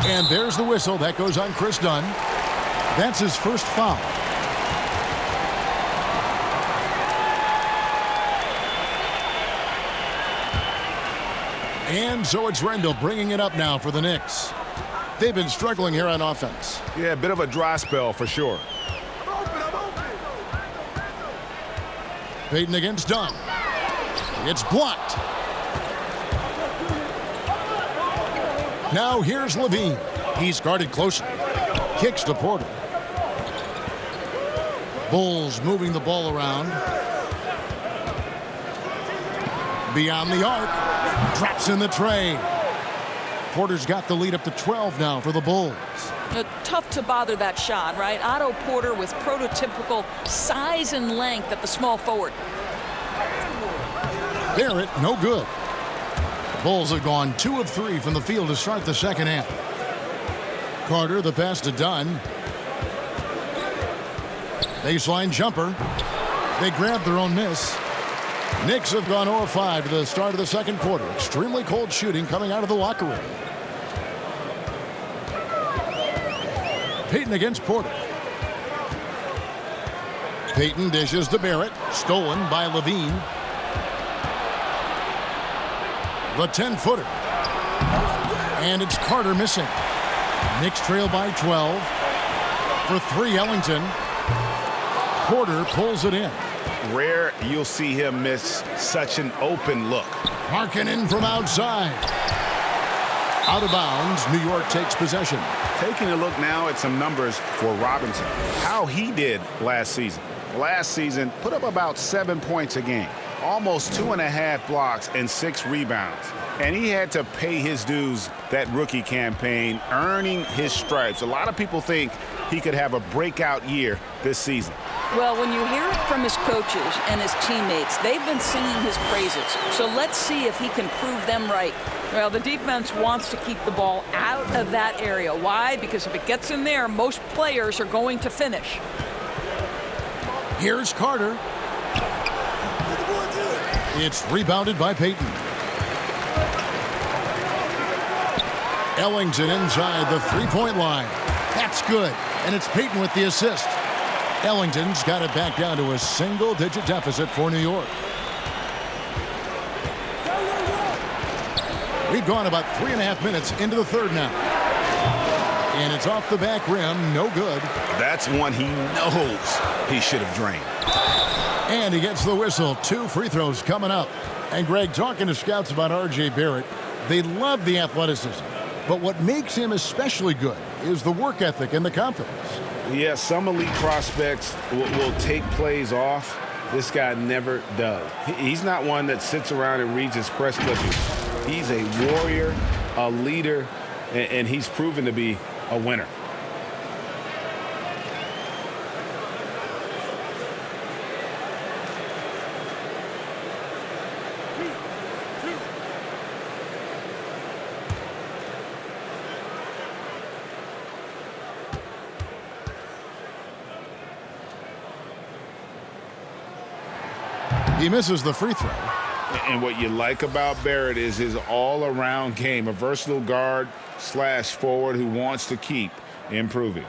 And there's the whistle. That goes on Chris Dunn. That's his first foul. And so it's Randle bringing it up now for the Knicks. They've been struggling here on offense. Yeah, a bit of a dry spell for sure. Payton against Dunn. It's blocked. Now here's Levine. He's guarded closely. Kicks to Porter. Bulls moving the ball around. Beyond the arc. Drops in the tray. Porter's got the lead up to 12 now for the Bulls. Tough to bother that shot, right? Otto Porter with prototypical size and length at the small forward. Barrett, no good. The Bulls have gone 2 of 3 from the field to start the second half. Carter, the pass to Dunn. Baseline jumper. They grab their own miss. Knicks have gone 0 of 5 to the start of the second quarter. Extremely cold shooting coming out of the locker room. Payton against Porter. Payton dishes to Barrett. Stolen by Levine. The 10-footer. And it's Carter missing. Knicks trail by 12. For 3, Ellington. Porter pulls it in. Rare you'll see him miss such an open look. Markkanen from outside. Out of bounds, New York takes possession. Taking a look now at some numbers for Robinson. How he did last season. Last season, put up about 7 points a game. Almost 2.5 blocks and 6 rebounds. And he had to pay his dues that rookie campaign, earning his stripes. A lot of people think he could have a breakout year this season. Well, when you hear it from his coaches and his teammates, they've been singing his praises. So let's see if he can prove them right. Well, the defense wants to keep the ball out of that area. Why? Because if it gets in there, most players are going to finish. Here's Carter. It's rebounded by Payton. Ellington inside the three-point line. That's good. And it's Payton with the assist. Ellington's got it back down to a single-digit deficit for New York. We've gone about 3.5 minutes into the third now. And it's off the back rim, no good. That's one he knows he should have drained. And he gets the whistle. 2 free throws coming up. And Greg, talking to scouts about R.J. Barrett, they love the athleticism. But what makes him especially good is the work ethic and the confidence. Yeah, some elite prospects will take plays off. This guy never does. He's not one that sits around and reads his press clippings. He's a warrior, a leader, and he's proven to be a winner. He misses the free throw. And what you like about Barrett is his all-around game, a versatile guard / forward who wants to keep improving.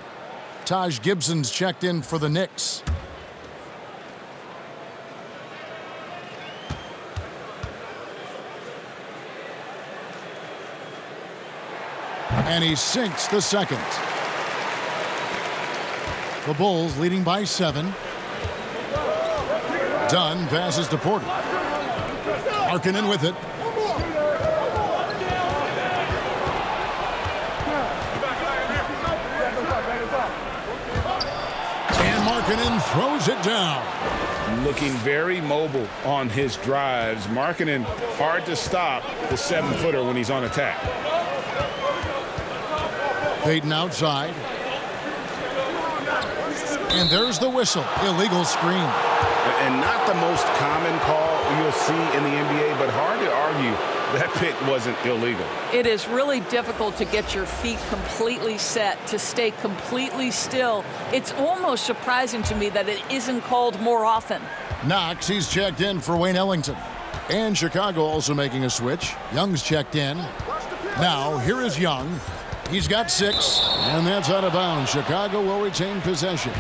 Taj Gibson's checked in for the Knicks. And he sinks the second. The Bulls leading by 7. Dunn passes to Porter. Markkanen with it. And Markkanen throws it down. Looking very mobile on his drives. Markkanen hard to stop the 7-footer when he's on attack. Payton outside. And there's the whistle. Illegal screen. And not the most common call you'll see in the NBA, but hard to argue that pick wasn't illegal. It is really difficult to get your feet completely set, to stay completely still. It's almost surprising to me that it isn't called more often. Knox, he's checked in for Wayne Ellington. And Chicago also making a switch. Young's checked in. Now, here is Young. He's got 6, and that's out of bounds. Chicago will retain possession.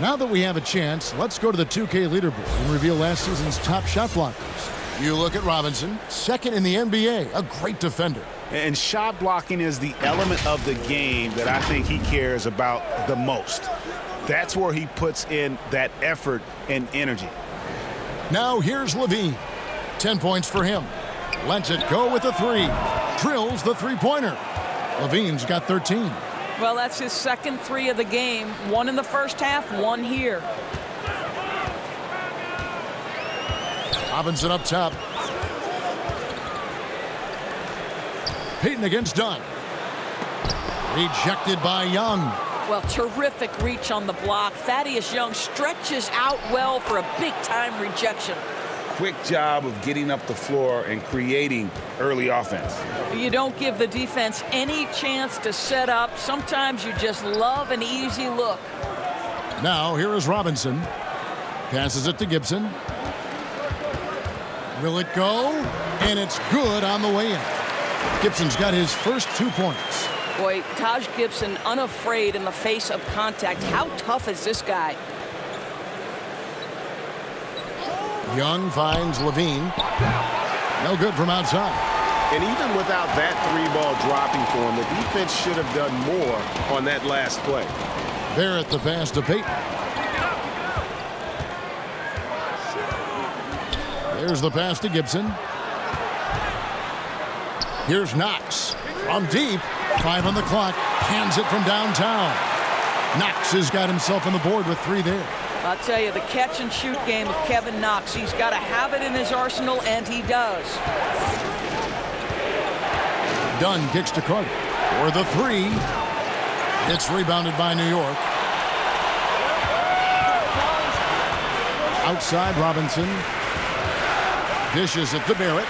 Now that we have a chance, let's go to the 2K leaderboard and reveal last season's top shot blockers. You look at Robinson, 2nd in the NBA, a great defender. And shot blocking is the element of the game that I think he cares about the most. That's where he puts in that effort and energy. Now here's Levine. 10 points for him. Lets it go with a three. Drills the three-pointer. Levine's got 13. Well, that's his second three of the game. One in the first half, one here. Robinson up top. Payton against Dunn. Rejected by Young. Well, terrific reach on the block. Thaddeus Young stretches out well for a big-time rejection. Quick job of getting up the floor and creating early offense. You don't give the defense any chance to set up. Sometimes you just love an easy look. Now, here is Robinson. Passes it to Gibson. Will it go? And it's good on the way in. Gibson's got his first 2 points. Boy, Taj Gibson unafraid in the face of contact. How tough is this guy? Young finds Levine. No good from outside. And even without that three-ball dropping for him, the defense should have done more on that last play. Barrett the pass to Payton. There's the pass to Gibson. Here's Knox. From deep. 5 on the clock. Hands it from downtown. Knox has got himself on the board with 3 there. I'll tell you, the catch-and-shoot game of Kevin Knox, he's got to have it in his arsenal, and he does. Dunn kicks to Carter for the 3. It's rebounded by New York. Outside Robinson. Dishes it to Barrett.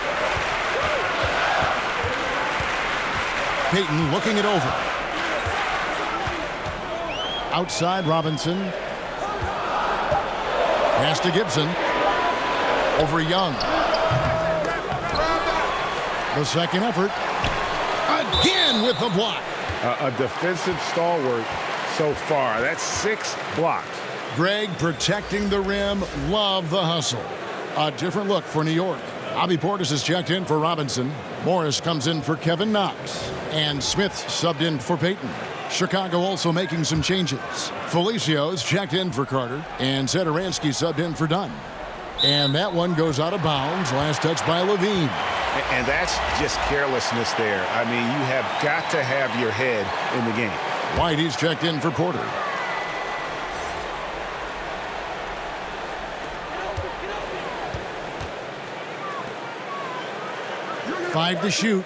Payton looking it over. Outside Robinson. Pass to Gibson. Over Young. The second effort. Again with the block. A defensive stalwart so far. That's 6 blocks. Greg protecting the rim. Love the hustle. A different look for New York. Bobby Portis is checked in for Robinson. Morris comes in for Kevin Knox. And Smith subbed in for Payton. Chicago also making some changes. Felicio's checked in for Carter. And Satoransky subbed in for Dunn. And that one goes out of bounds. Last touch by Levine. And that's just carelessness there. I mean, you have got to have your head in the game. Whitey's checked in for Porter. Five to shoot.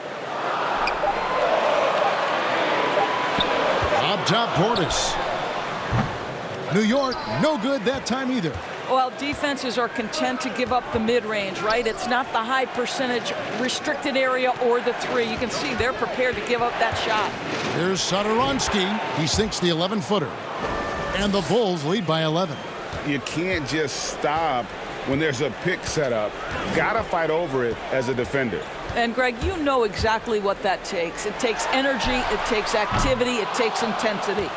Up top, Portis. New York, no good that time either. Well, defenses are content to give up the mid-range, right? It's not the high percentage restricted area or the 3. You can see they're prepared to give up that shot. Here's Satoransky. He sinks the 11-footer. And the Bulls lead by 11. You can't just stop when there's a pick set up. Got to fight over it as a defender. And, Greg, you know exactly what that takes. It takes energy, it takes activity, it takes intensity.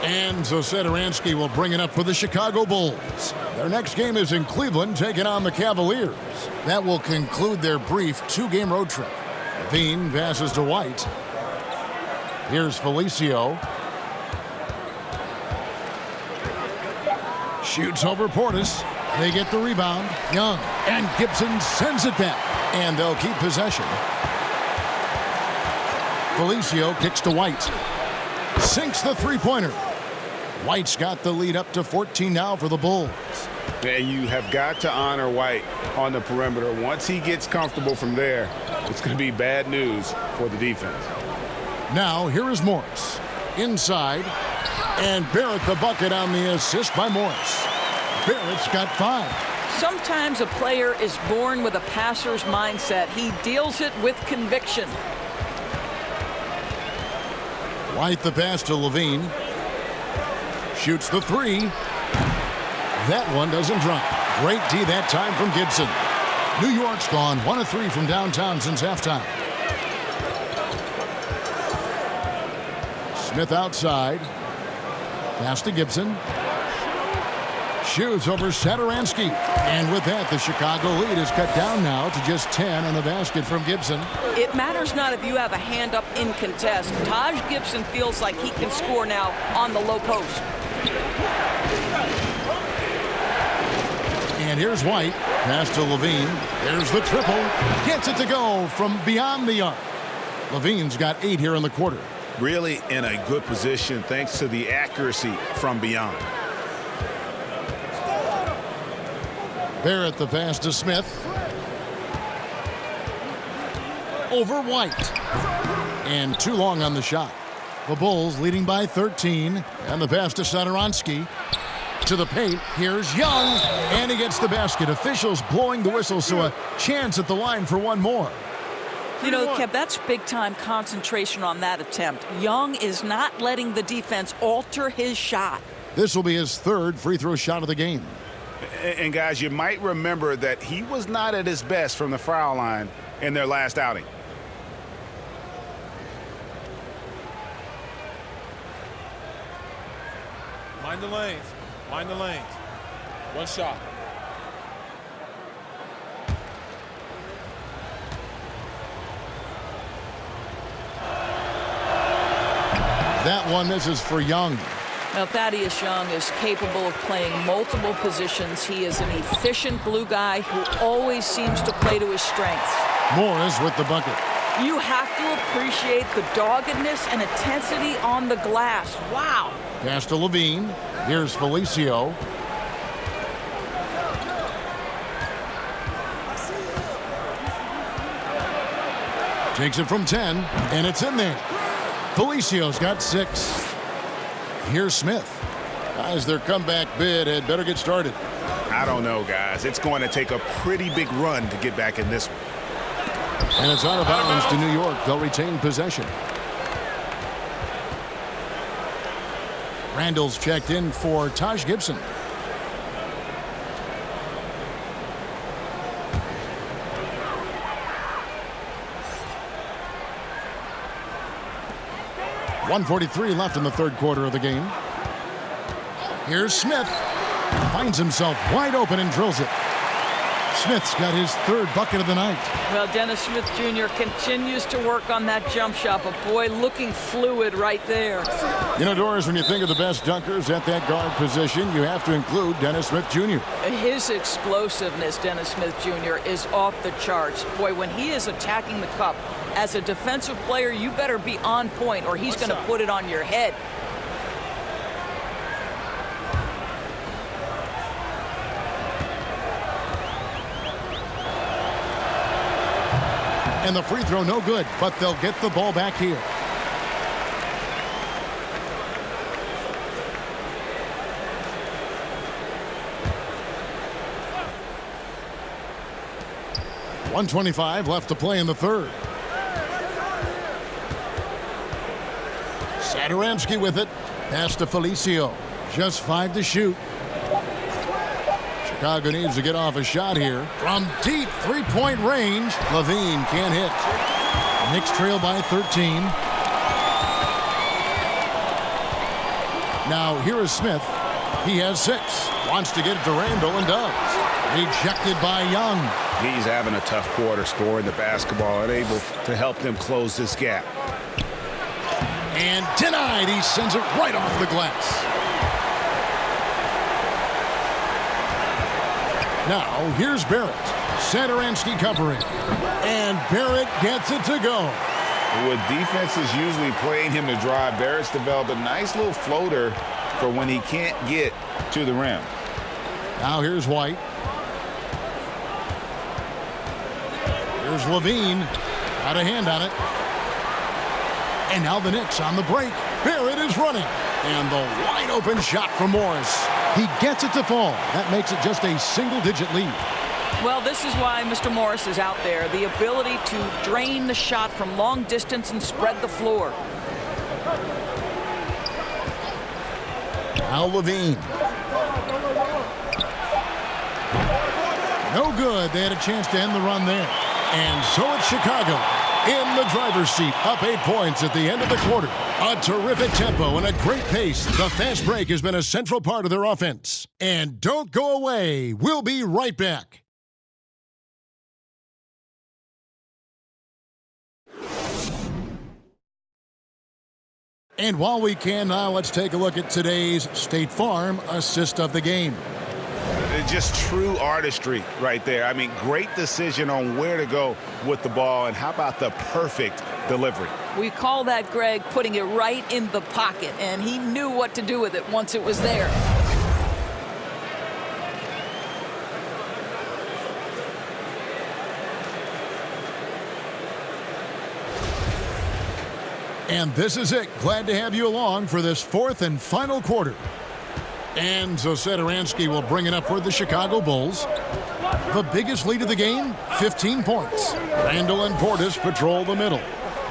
And so Satoransky will bring it up for the Chicago Bulls. Their next game is in Cleveland, taking on the Cavaliers. That will conclude their brief 2-game road trip. Levine passes to White. Here's Felicio. Shoots over Portis. They get the rebound. Young and Gibson sends it back. And they'll keep possession. Felicio kicks to White. Sinks the three-pointer. White's got the lead up to 14 now for the Bulls. And you have got to honor White on the perimeter. Once he gets comfortable from there, it's going to be bad news for the defense. Now, here is Morris. Inside. And Barrett the bucket on the assist by Morris. Barrett's got 5. Sometimes a player is born with a passer's mindset. He deals it with conviction. White the pass to Levine. Shoots the 3. That one doesn't drop. Great D that time from Gibson. New York's gone 1 of 3 from downtown since halftime. Smith outside. Pass to Gibson. Shoots over Satoransky. And with that, the Chicago lead is cut down now to just 10 on the basket from Gibson. It matters not if you have a hand up in contest. Taj Gibson feels like he can score now on the low post. And here's White. Pass to Levine. There's the triple. Gets it to go from beyond the arc. Levine's got 8 here in the quarter. Really in a good position thanks to the accuracy from beyond. Barrett the pass to Smith. Over White. And too long on the shot. The Bulls leading by 13. And the pass to Satoransky. To the paint. Here's Young. And he gets the basket. Officials blowing the whistle, so a chance at the line for one more. You know, Kev, that's big-time concentration on that attempt. Young is not letting the defense alter his shot. This will be his 3rd free throw shot of the game. And guys, you might remember that he was not at his best from the foul line in their last outing. Mind the lanes. Mind the lanes. One shot. That one misses for Young. Now, Thaddeus Young is capable of playing multiple positions. He is an efficient glue guy who always seems to play to his strengths. Morris with the bucket. You have to appreciate the doggedness and intensity on the glass. Wow. Pass to Levine. Here's Felicio. Takes it from 10, and it's in there. Felicio's got 6. Here's Smith. As their comeback bid had better get started. I don't know, guys. It's going to take a pretty big run to get back in this one. And it's out of bounds to New York. They'll retain possession. Randall's checked in for Taj Gibson. .143 left in the 3rd quarter of the game. Here's Smith. Finds himself wide open and drills it. Smith's got his 3rd bucket of the night. Well, Dennis Smith Jr. continues to work on that jump shot, but boy, looking fluid right there. You know, Doris, when you think of the best dunkers at that guard position, you have to include Dennis Smith Jr. His explosiveness, Dennis Smith Jr., is off the charts. Boy, when he is attacking the cup, as a defensive player, you better be on point or he's going to put it on your head. And the free throw no good, but they'll get the ball back here. .125 left to play in the 3rd. Satoransky with it. Pass to Felicio. Just 5 to shoot. Chicago needs to get off a shot here. From deep 3-point range, Levine can't hit. Knicks trail by 13. Now here is Smith. He has 6. Wants to get it to Randall and does. Rejected by Young. He's having a tough quarter scoring the basketball, unable to help them close this gap. And denied. He sends it right off the glass. Now, here's Barrett. Satoransky covering. And Barrett gets it to go. With defenses usually playing him to drive, Barrett's developed a nice little floater for when he can't get to the rim. Now here's White. Here's Levine. Got a hand on it. And now the Knicks on the break. Barrett is running. And the wide open shot from Morris. He gets it to fall. That makes it just a single-digit lead. Well, this is why Mr. Morris is out there. The ability to drain the shot from long distance and spread the floor. Now Levine. No good. They had a chance to end the run there. And so it's Chicago in the driver's seat, up 8 points at the end of the quarter. A terrific tempo and a great pace. The fast break has been a central part of their offense. And don't go away. We'll be right back. And while we can now, let's take a look at today's State Farm assist of the game. just true artistry right there. I mean, great decision on where to go with the ball, and how about the perfect delivery? We call that, Greg, putting it right in the pocket, and he knew what to do with it once it was there. And this is it. Glad to have you along for this fourth and final quarter. And so Satoransky will bring it up for the Chicago Bulls. The biggest lead of the game, 15 points. Randall and Portis patrol the middle.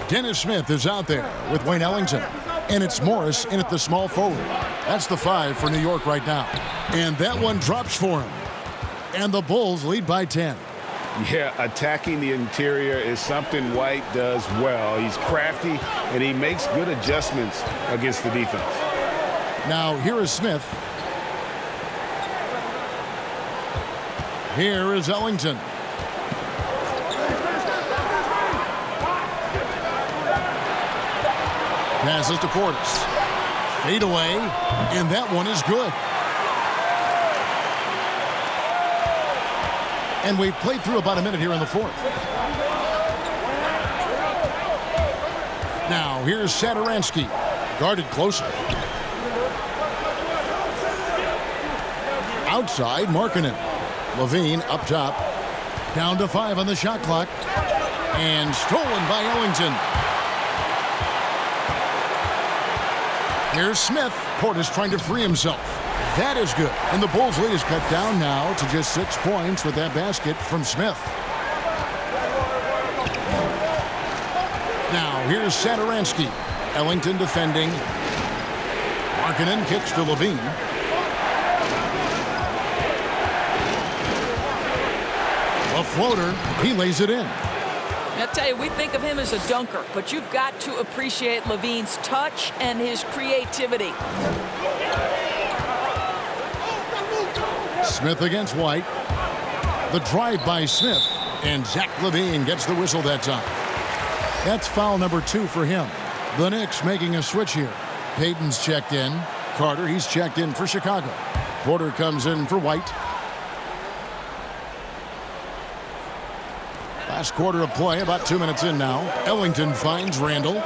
Dennis Smith is out there with Wayne Ellington. And it's Morris in at the small forward. That's the 5 for New York right now. And that one drops for him. And the Bulls lead by 10. Yeah, attacking the interior is something White does well. He's crafty, and he makes good adjustments against the defense. Now, here is Smith. Here is Ellington. Passes to Portis. Fade away, and that one is good. And we've played through about a minute here in the fourth. Now, here's Satoransky. Guarded closer. Outside, Markkanen. Levine up top. Down to 5 on the shot clock. And stolen by Ellington. Here's Smith. Portis trying to free himself. That is good. And the Bulls' lead is cut down now to just 6 points with that basket from Smith. Now, here's Satoransky. Ellington defending. Markkanen kicks to Levine. A floater. He lays it in. I tell you, we think of him as a dunker, but you've got to appreciate Levine's touch and his creativity. Smith against White. The drive by Smith, and Zach Levine gets the whistle that time. That's foul number 2 for him. The Knicks making a switch here. Payton's checked in. Carter, he's checked in for Chicago. Porter comes in for White. Last quarter of play, about 2 minutes in now. Ellington finds Randall.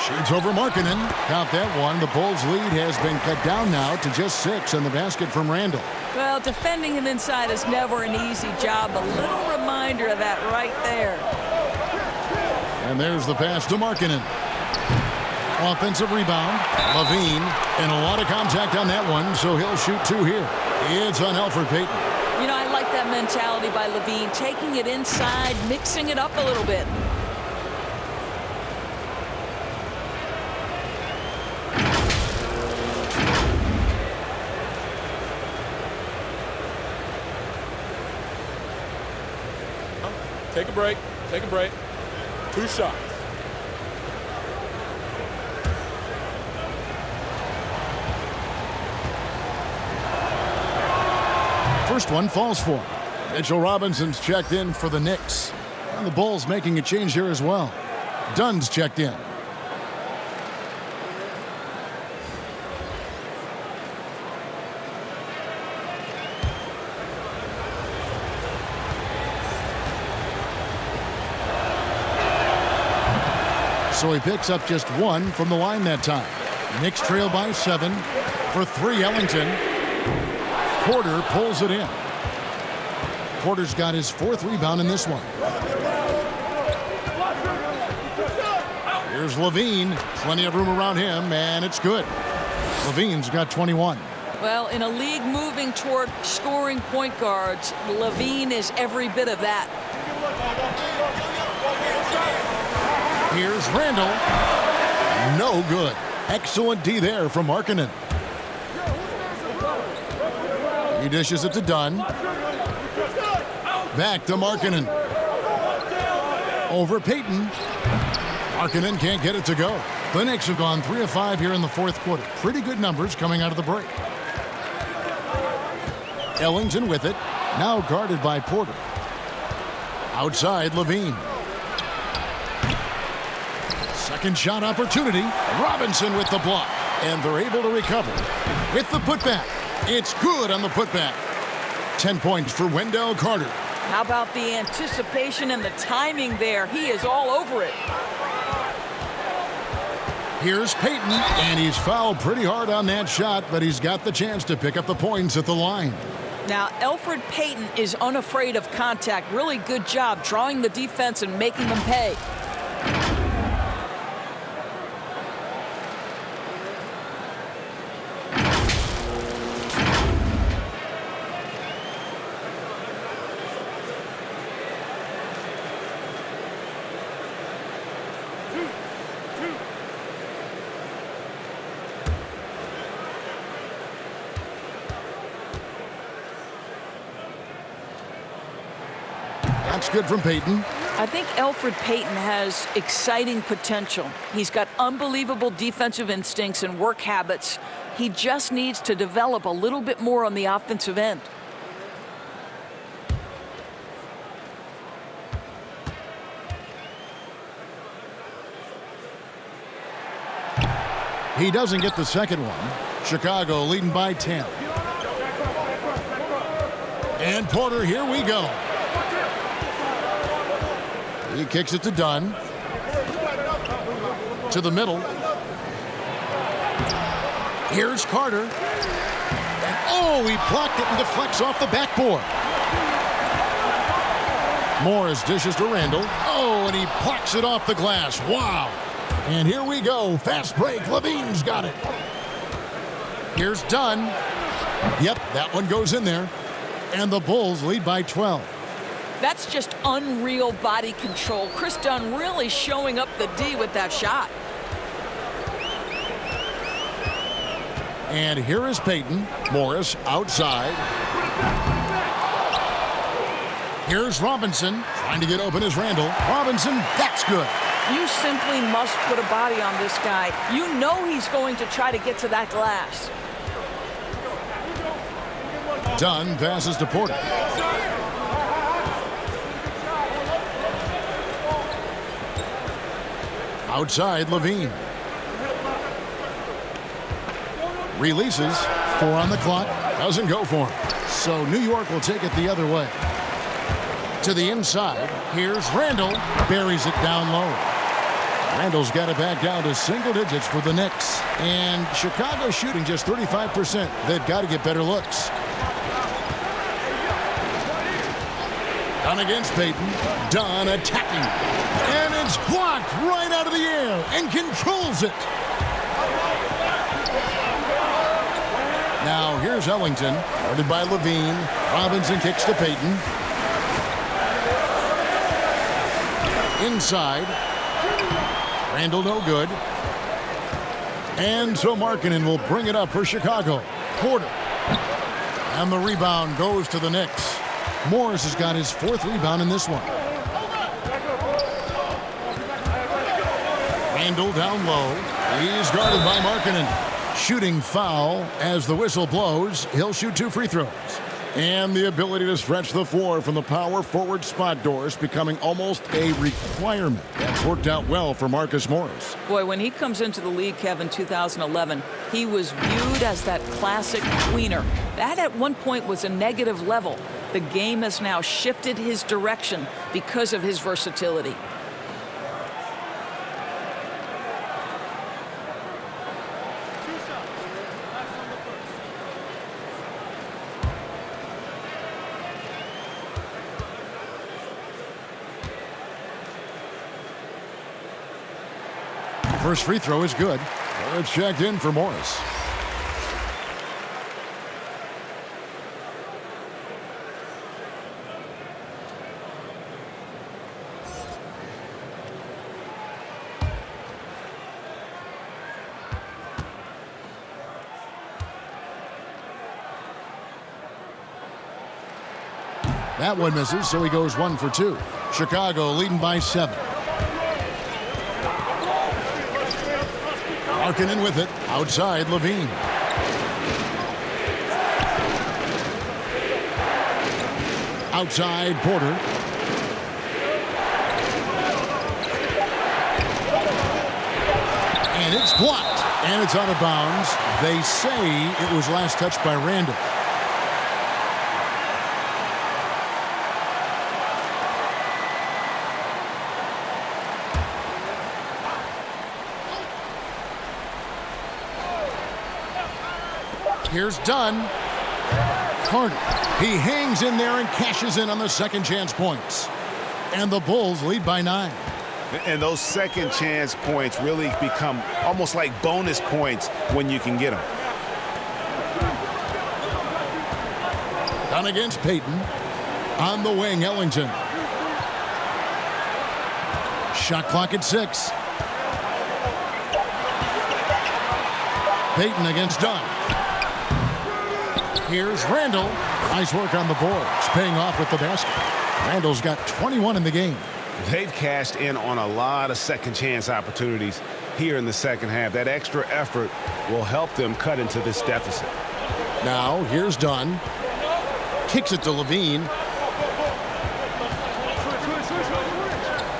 Shoots over Markkanen. Count that one. The Bulls' lead has been cut down now to just 6 on the basket from Randall. Well, defending him inside is never an easy job. A little reminder of that right there. And there's the pass to Markkanen. Offensive rebound. Levine. And a lot of contact on that one, so he'll shoot 2 here. It's on Elfrid Payton. You know, I like that mentality by Levine, taking it inside, mixing it up a little bit. Take a break. Take a break. 2 shots. First one falls for him. Mitchell Robinson's checked in for the Knicks. And the Bulls making a change here as well. Dunn's checked in. So he picks up just 1 from the line that time. Knicks trail by 7. For 3, Ellington. Porter pulls it in. Porter's got his 4th rebound in this one. Here's Levine. Plenty of room around him, and it's good. Levine's got 21. Well, in a league moving toward scoring point guards, Levine is every bit of that. Here's Randall. No good. Excellent D there from Markkanen. He dishes it to Dunn. Back to Markkanen. Over Payton. Markkanen can't get it to go. The Knicks have gone 3 of 5 here in the 4th quarter. Pretty good numbers coming out of the break. Ellington with it. Now guarded by Porter. Outside, Levine. Second shot opportunity. Robinson with the block. And they're able to recover with the putback. It's good on the putback. 10 points for Wendell Carter. How about the anticipation and the timing there? He is all over it. Here's Payton, and he's fouled pretty hard on that shot, but he's got the chance to pick up the points at the line. Now, Elfrid Payton is unafraid of contact. Really good job drawing the defense and making them pay. That's good from Payton. I think Elfrid Payton has exciting potential. He's got unbelievable defensive instincts and work habits. He just needs to develop a little bit more on the offensive end. He doesn't get the second one. Chicago leading by 10. And Porter, here we go. He kicks it to Dunn. To the middle. Here's Carter. And oh, he blocked it and deflects off the backboard. Morris dishes to Randall. Oh, and he plucks it off the glass. Wow. And here we go. Fast break. Levine's got it. Here's Dunn. Yep, that one goes in there. And the Bulls lead by 12. That's just unreal body control. Chris Dunn really showing up the D with that shot. And here is Payton. Morris outside. Here's Robinson. Trying to get open is Randall. Robinson, that's good. You simply must put a body on this guy. You know he's going to try to get to that glass. Dunn passes to Porter. Outside, Levine. Releases. 4 on the clock. Doesn't go for him. So New York will take it the other way. To the inside. Here's Randall. Buries it down low. Randall's got it back down to single digits for the Knicks. And Chicago shooting just 35%. They've got to get better looks. Dunn against Payton. Dunn attacking. And it's blocked right out of the air and controls it. Now here's Ellington. Guarded by Levine. Robinson kicks to Payton. Inside. Randall no good. And so Markkanen will bring it up for Chicago. Porter. And the rebound goes to the Knicks. Morris has got his 4th rebound in this one. Randall down low. He's guarded by Markkanen. Shooting foul as the whistle blows. He'll shoot 2 free throws. And the ability to stretch the floor from the power forward spot doors becoming almost a requirement. That's worked out well for Marcus Morris. Boy, when he comes into the league, Kevin, 2011, he was viewed as that classic tweener. That at one point was a negative level. The game has now shifted his direction because of his versatility. First free throw is good. It's checked in for Morris. That one misses, so he goes 1 for 2. Chicago leading by 7. Markkanen with it. Outside, Levine. Outside, Porter. And it's blocked. And it's out of bounds. They say it was last touched by Randall. Here's Dunn. Carter. He hangs in there and cashes in on the second chance points. And the Bulls lead by 9. And those second chance points really become almost like bonus points when you can get them. Down against Payton. On the wing, Ellington. Shot clock at 6. Payton against Dunn. Here's Randall. Nice work on the boards, paying off with the basket. Randall's got 21 in the game. They've cashed in on a lot of second chance opportunities here in the second half. That extra effort will help them cut into this deficit. Now, here's Dunn. Kicks it to Levine.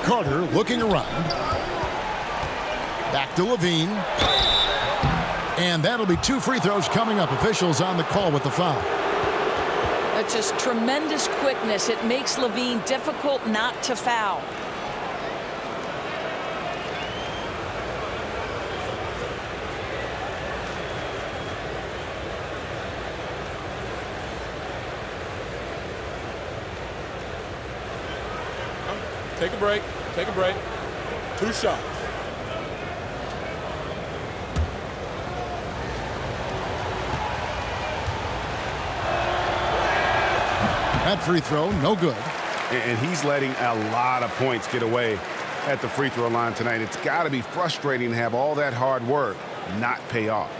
Carter looking around. Back to Levine. And that'll be 2 free throws coming up. Officials on the call with the foul. That's just tremendous quickness. It makes Levine difficult not to foul. Take a break. Take a break. 2 shots. That free throw, no good. And he's letting a lot of points get away at the free throw line tonight. It's got to be frustrating to have all that hard work not pay off.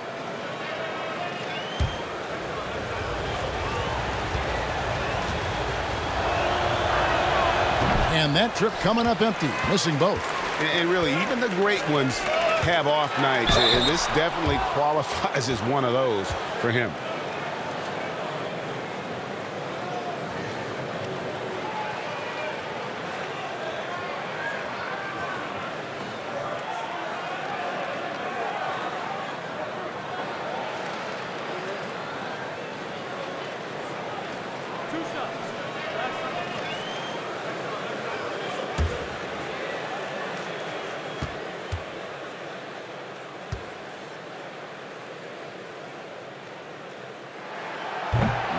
And that trip coming up empty, missing both. And really, even the great ones have off nights, and this definitely qualifies as one of those for him.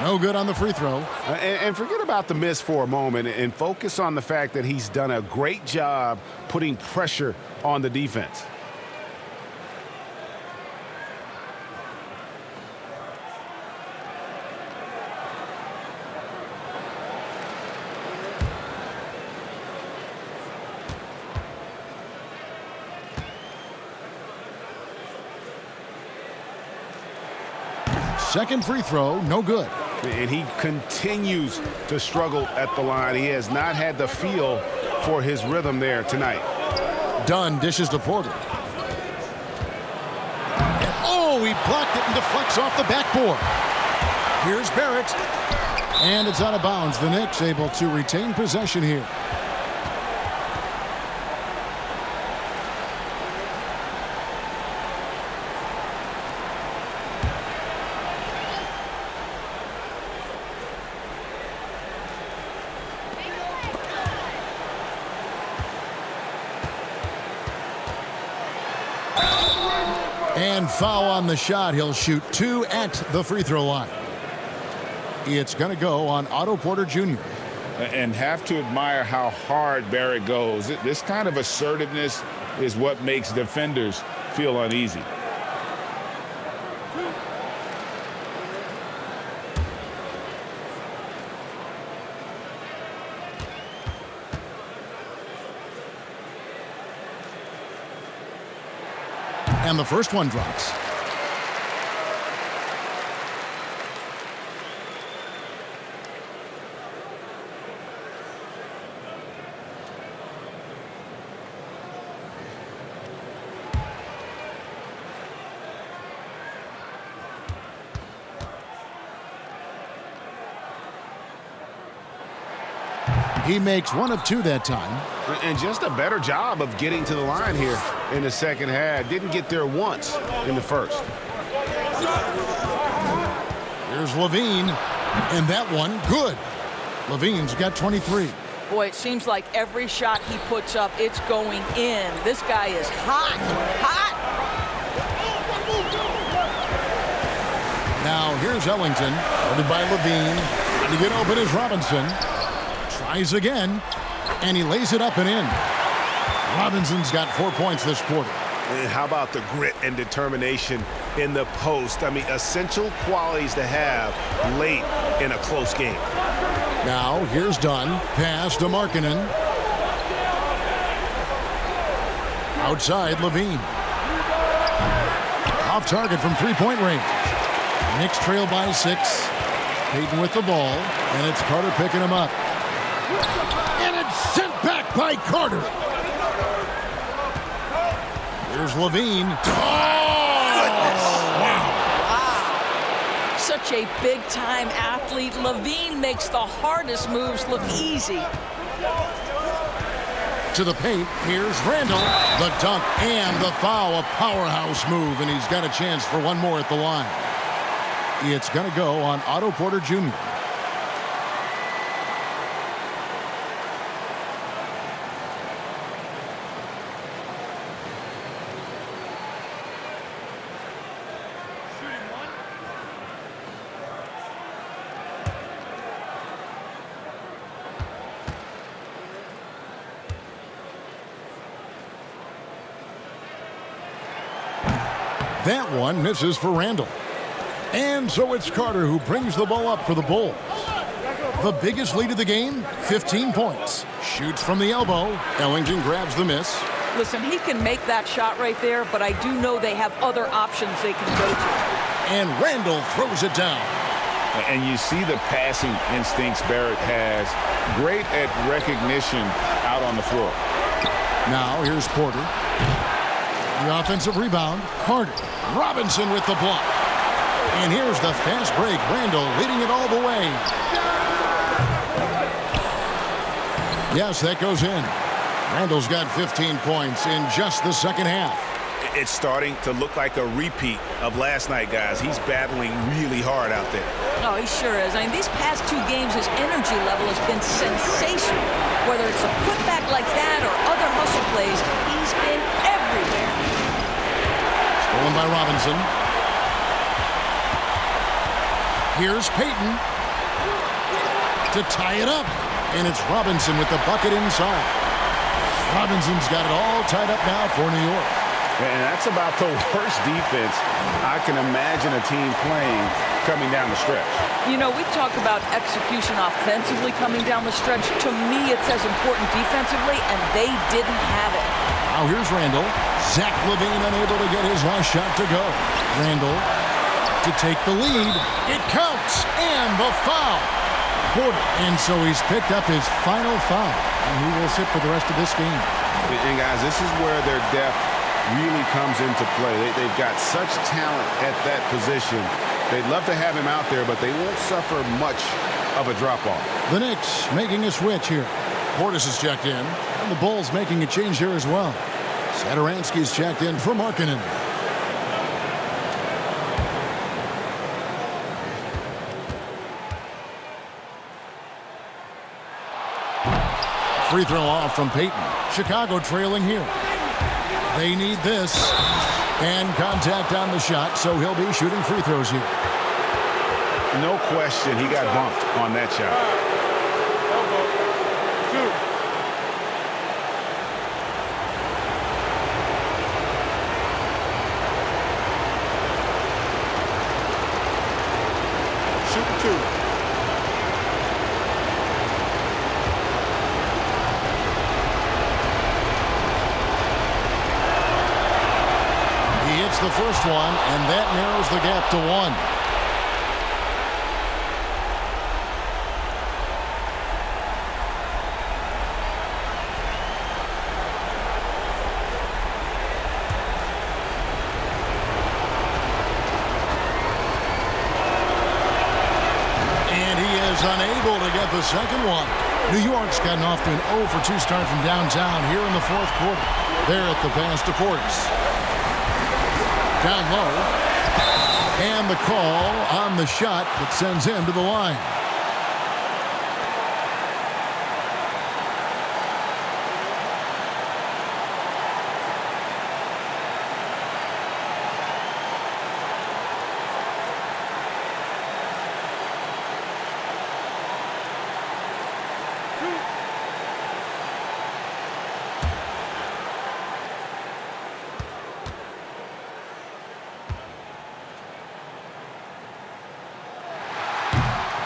No good on the free throw. And forget about the miss for a moment and focus on the fact that he's done a great job putting pressure on the defense. Second free throw, no good. And he continues to struggle at the line. He has not had the feel for his rhythm there tonight. Dunn dishes to Porter. And oh, he blocked it and deflects off the backboard. Here's Barrett. And it's out of bounds. The Knicks able to retain possession here. And foul on the shot. He'll shoot 2 at the free throw line. It's going to go on Otto Porter Jr. And have to admire how hard Barrett goes. This kind of assertiveness is what makes defenders feel uneasy. And the first one drops. He makes 1 of 2 that time. And just a better job of getting to the line here in the second half. Didn't get there once in the first. Here's Levine, and that one good. Levine's got 23. Boy, it seems like every shot he puts up, it's going in. This guy is hot, hot. Now here's Ellington, guarded by Levine. To get open is Robinson. Tries again, and he lays it up and in. Robinson's got 4 points this quarter. And how about the grit and determination in the post? I mean, essential qualities to have late in a close game. Now, here's Dunn. Pass to Markkanen. Outside, Levine. Off target from three-point range. Knicks trail by 6. Payton with the ball, and it's Carter picking him up. And it's sent back by Carter. Here's Levine. Oh, goodness. Wow. Such a big-time athlete. Levine makes the hardest moves look easy. To the paint, here's Randall. The dunk and the foul, a powerhouse move, and he's got a chance for one more at the line. It's going to go on Otto Porter Jr. That one misses for Randall. And so it's Carter who brings the ball up for the Bulls. The biggest lead of the game, 15 points. Shoots from the elbow. Ellington grabs the miss. Listen, he can make that shot right there, but I do know they have other options they can go to. And Randall throws it down. And you see the passing instincts Barrett has. Great at recognition out on the floor. Now here's Porter. The offensive rebound. Carter. Robinson with the block. And here's the fast break. Randall leading it all the way. Yes, that goes in. Randall's got 15 points in just the second half. It's starting to look like a repeat of last night, guys. He's battling really hard out there. No, he sure is. I mean, these past 2 games, his energy level has been sensational. Whether it's a putback like that or other hustle plays, he's been everywhere. Stolen by Robinson. Here's Payton to tie it up. And it's Robinson with the bucket inside. Robinson's got it all tied up now for New York. And that's about the worst defense I can imagine a team playing coming down the stretch. You know, we talk about execution offensively coming down the stretch. To me, it's as important defensively, and they didn't have it. Now here's Randall. Zach LaVine unable to get his last shot to go. Randall to take the lead. It counts, and the foul. Porter. And so he's picked up his final foul, and he will sit for the rest of this game. And guys, this is where their depth really comes into play. They've got such talent at that position. They'd love to have him out there, but they won't suffer much of a drop-off. The Knicks making a switch here. Portis is checked in, and the Bulls making a change here as well. Satoransky's checked in for Markkanen. Free throw off from Payton. Chicago trailing here. They need this. And contact on the shot, so he'll be shooting free throws here. No question, he got bumped on that shot. The first one, and that narrows the gap to 1. And he is unable to get the second one. New York's gotten off to an 0 for 2 start from downtown here in the fourth quarter. They're at the pass to Portis. Down low. And the call on the shot that sends him to the line.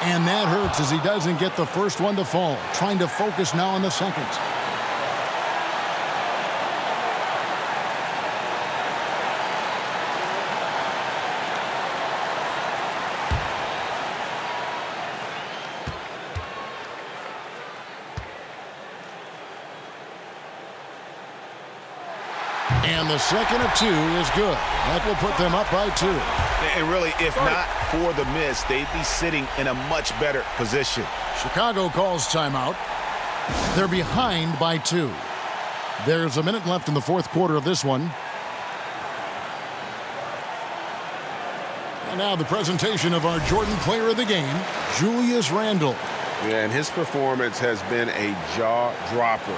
And that hurts as he doesn't get the first one to fall. Trying to focus now on the second. And the second of 2 is good. That will put them up by 2. And really, if not for the miss, they'd be sitting in a much better position. Chicago calls timeout. They're behind by 2. There's a minute left in the fourth quarter of this one. And now the presentation of our Jordan Player of the Game, Julius Randle. Yeah, and his performance has been a jaw-dropper.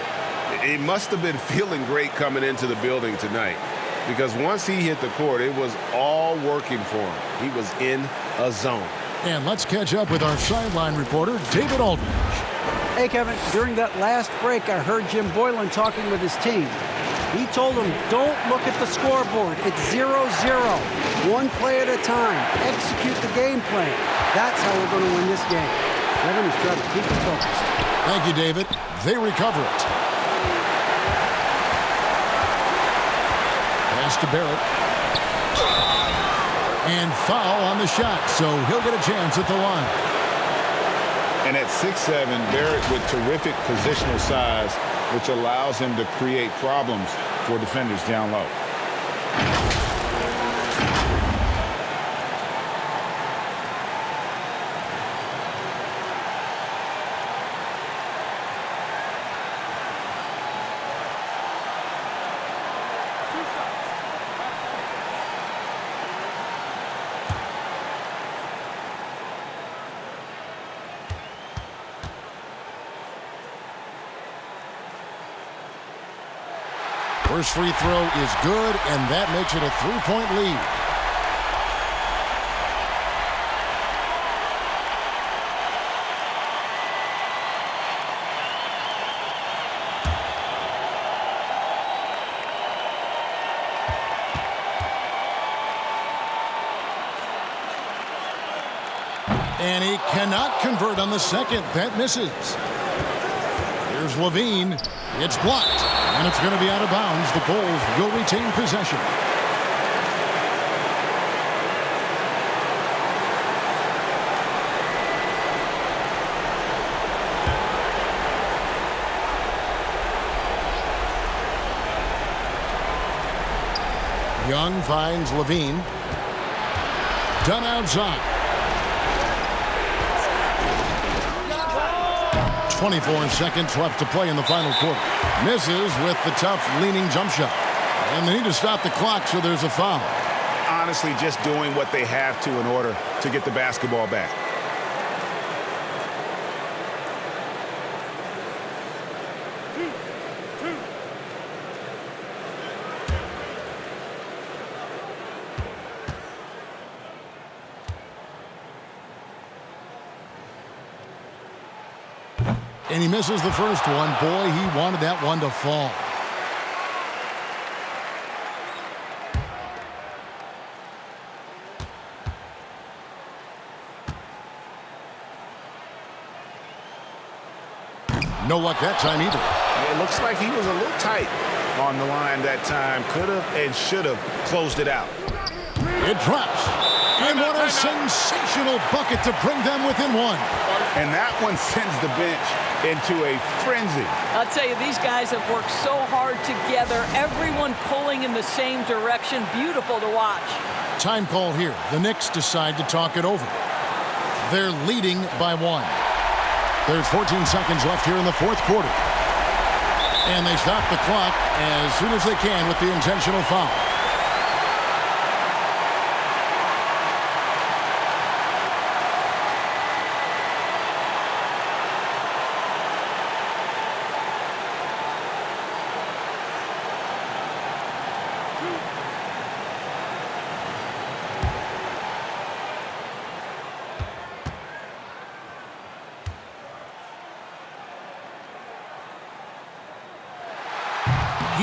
He must have been feeling great coming into the building tonight, because once he hit the court, it was all working for him. He was in a zone. And let's catch up with our sideline reporter, David Aldridge. Hey, Kevin, during that last break, I heard Jim Boylan talking with his team. He told them, don't look at the scoreboard. It's 0-0. One play at a time. Execute the game plan. That's how we're going to win this game. Kevin is trying to keep it focused. Thank you, David. They recover it. Pass to Barrett. And foul on the shot, so he'll get a chance at the line. And at 6'7", Barrett with terrific positional size, which allows him to create problems for defenders down low. First free throw is good, and that makes it a 3-point lead. And he cannot convert on the second. That misses. Here's Levine. It's blocked. And it's going to be out of bounds. The Bulls will retain possession. Young finds Levine. Done outside. 24 seconds left to play in the final quarter. Misses with the tough leaning jump shot. And they need to stop the clock, so there's a foul. Honestly, just doing what they have to in order to get the basketball back. And he misses the first one. Boy, he wanted that one to fall. No luck that time either. It looks like he was a little tight on the line that time. Could have and should have closed it out. It drops. And what a sensational bucket to bring them within one. And that one sends the bench into a frenzy. I'll tell you, these guys have worked so hard together. Everyone pulling in the same direction. Beautiful to watch. Time call here. The Knicks decide to talk it over. They're leading by 1. There's 14 seconds left here in the fourth quarter. And they stop the clock as soon as they can with the intentional foul.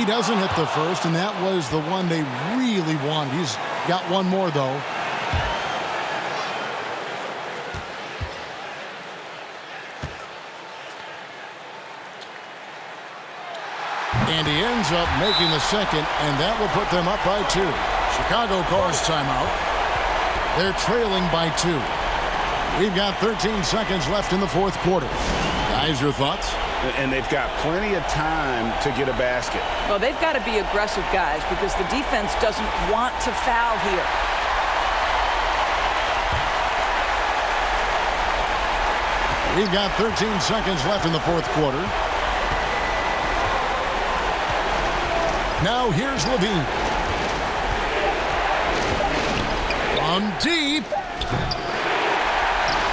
He doesn't hit the first, and that was the one they really wanted. He's got one more, though. And he ends up making the second, and that will put them up by 2. Chicago calls timeout. They're trailing by 2. We've got 13 seconds left in the fourth quarter. Guys, your thoughts? And they've got plenty of time to get a basket. Well, they've got to be aggressive, guys, because the defense doesn't want to foul here. We've got 13 seconds left in the fourth quarter. Now here's Levine. From deep.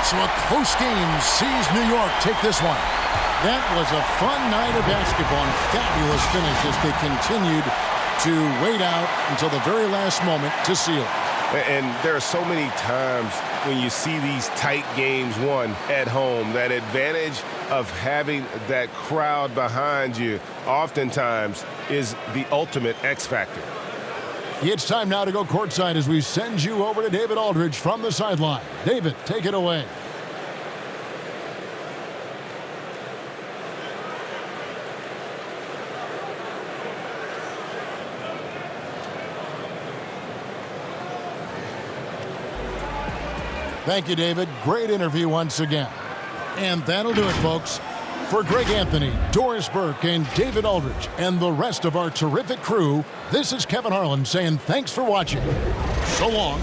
So a close game sees New York take this one. That was a fun night of basketball and fabulous finish as they continued to wait out until the very last moment to seal it. And there are so many times when you see these tight games won at home, that advantage of having that crowd behind you oftentimes is the ultimate X factor. It's time now to go courtside as we send you over to David Aldridge from the sideline. David, take it away. Thank you, David. Great interview once again. And that'll do it, folks. For Greg Anthony, Doris Burke, and David Aldridge, and the rest of our terrific crew, this is Kevin Harlan saying thanks for watching. So long.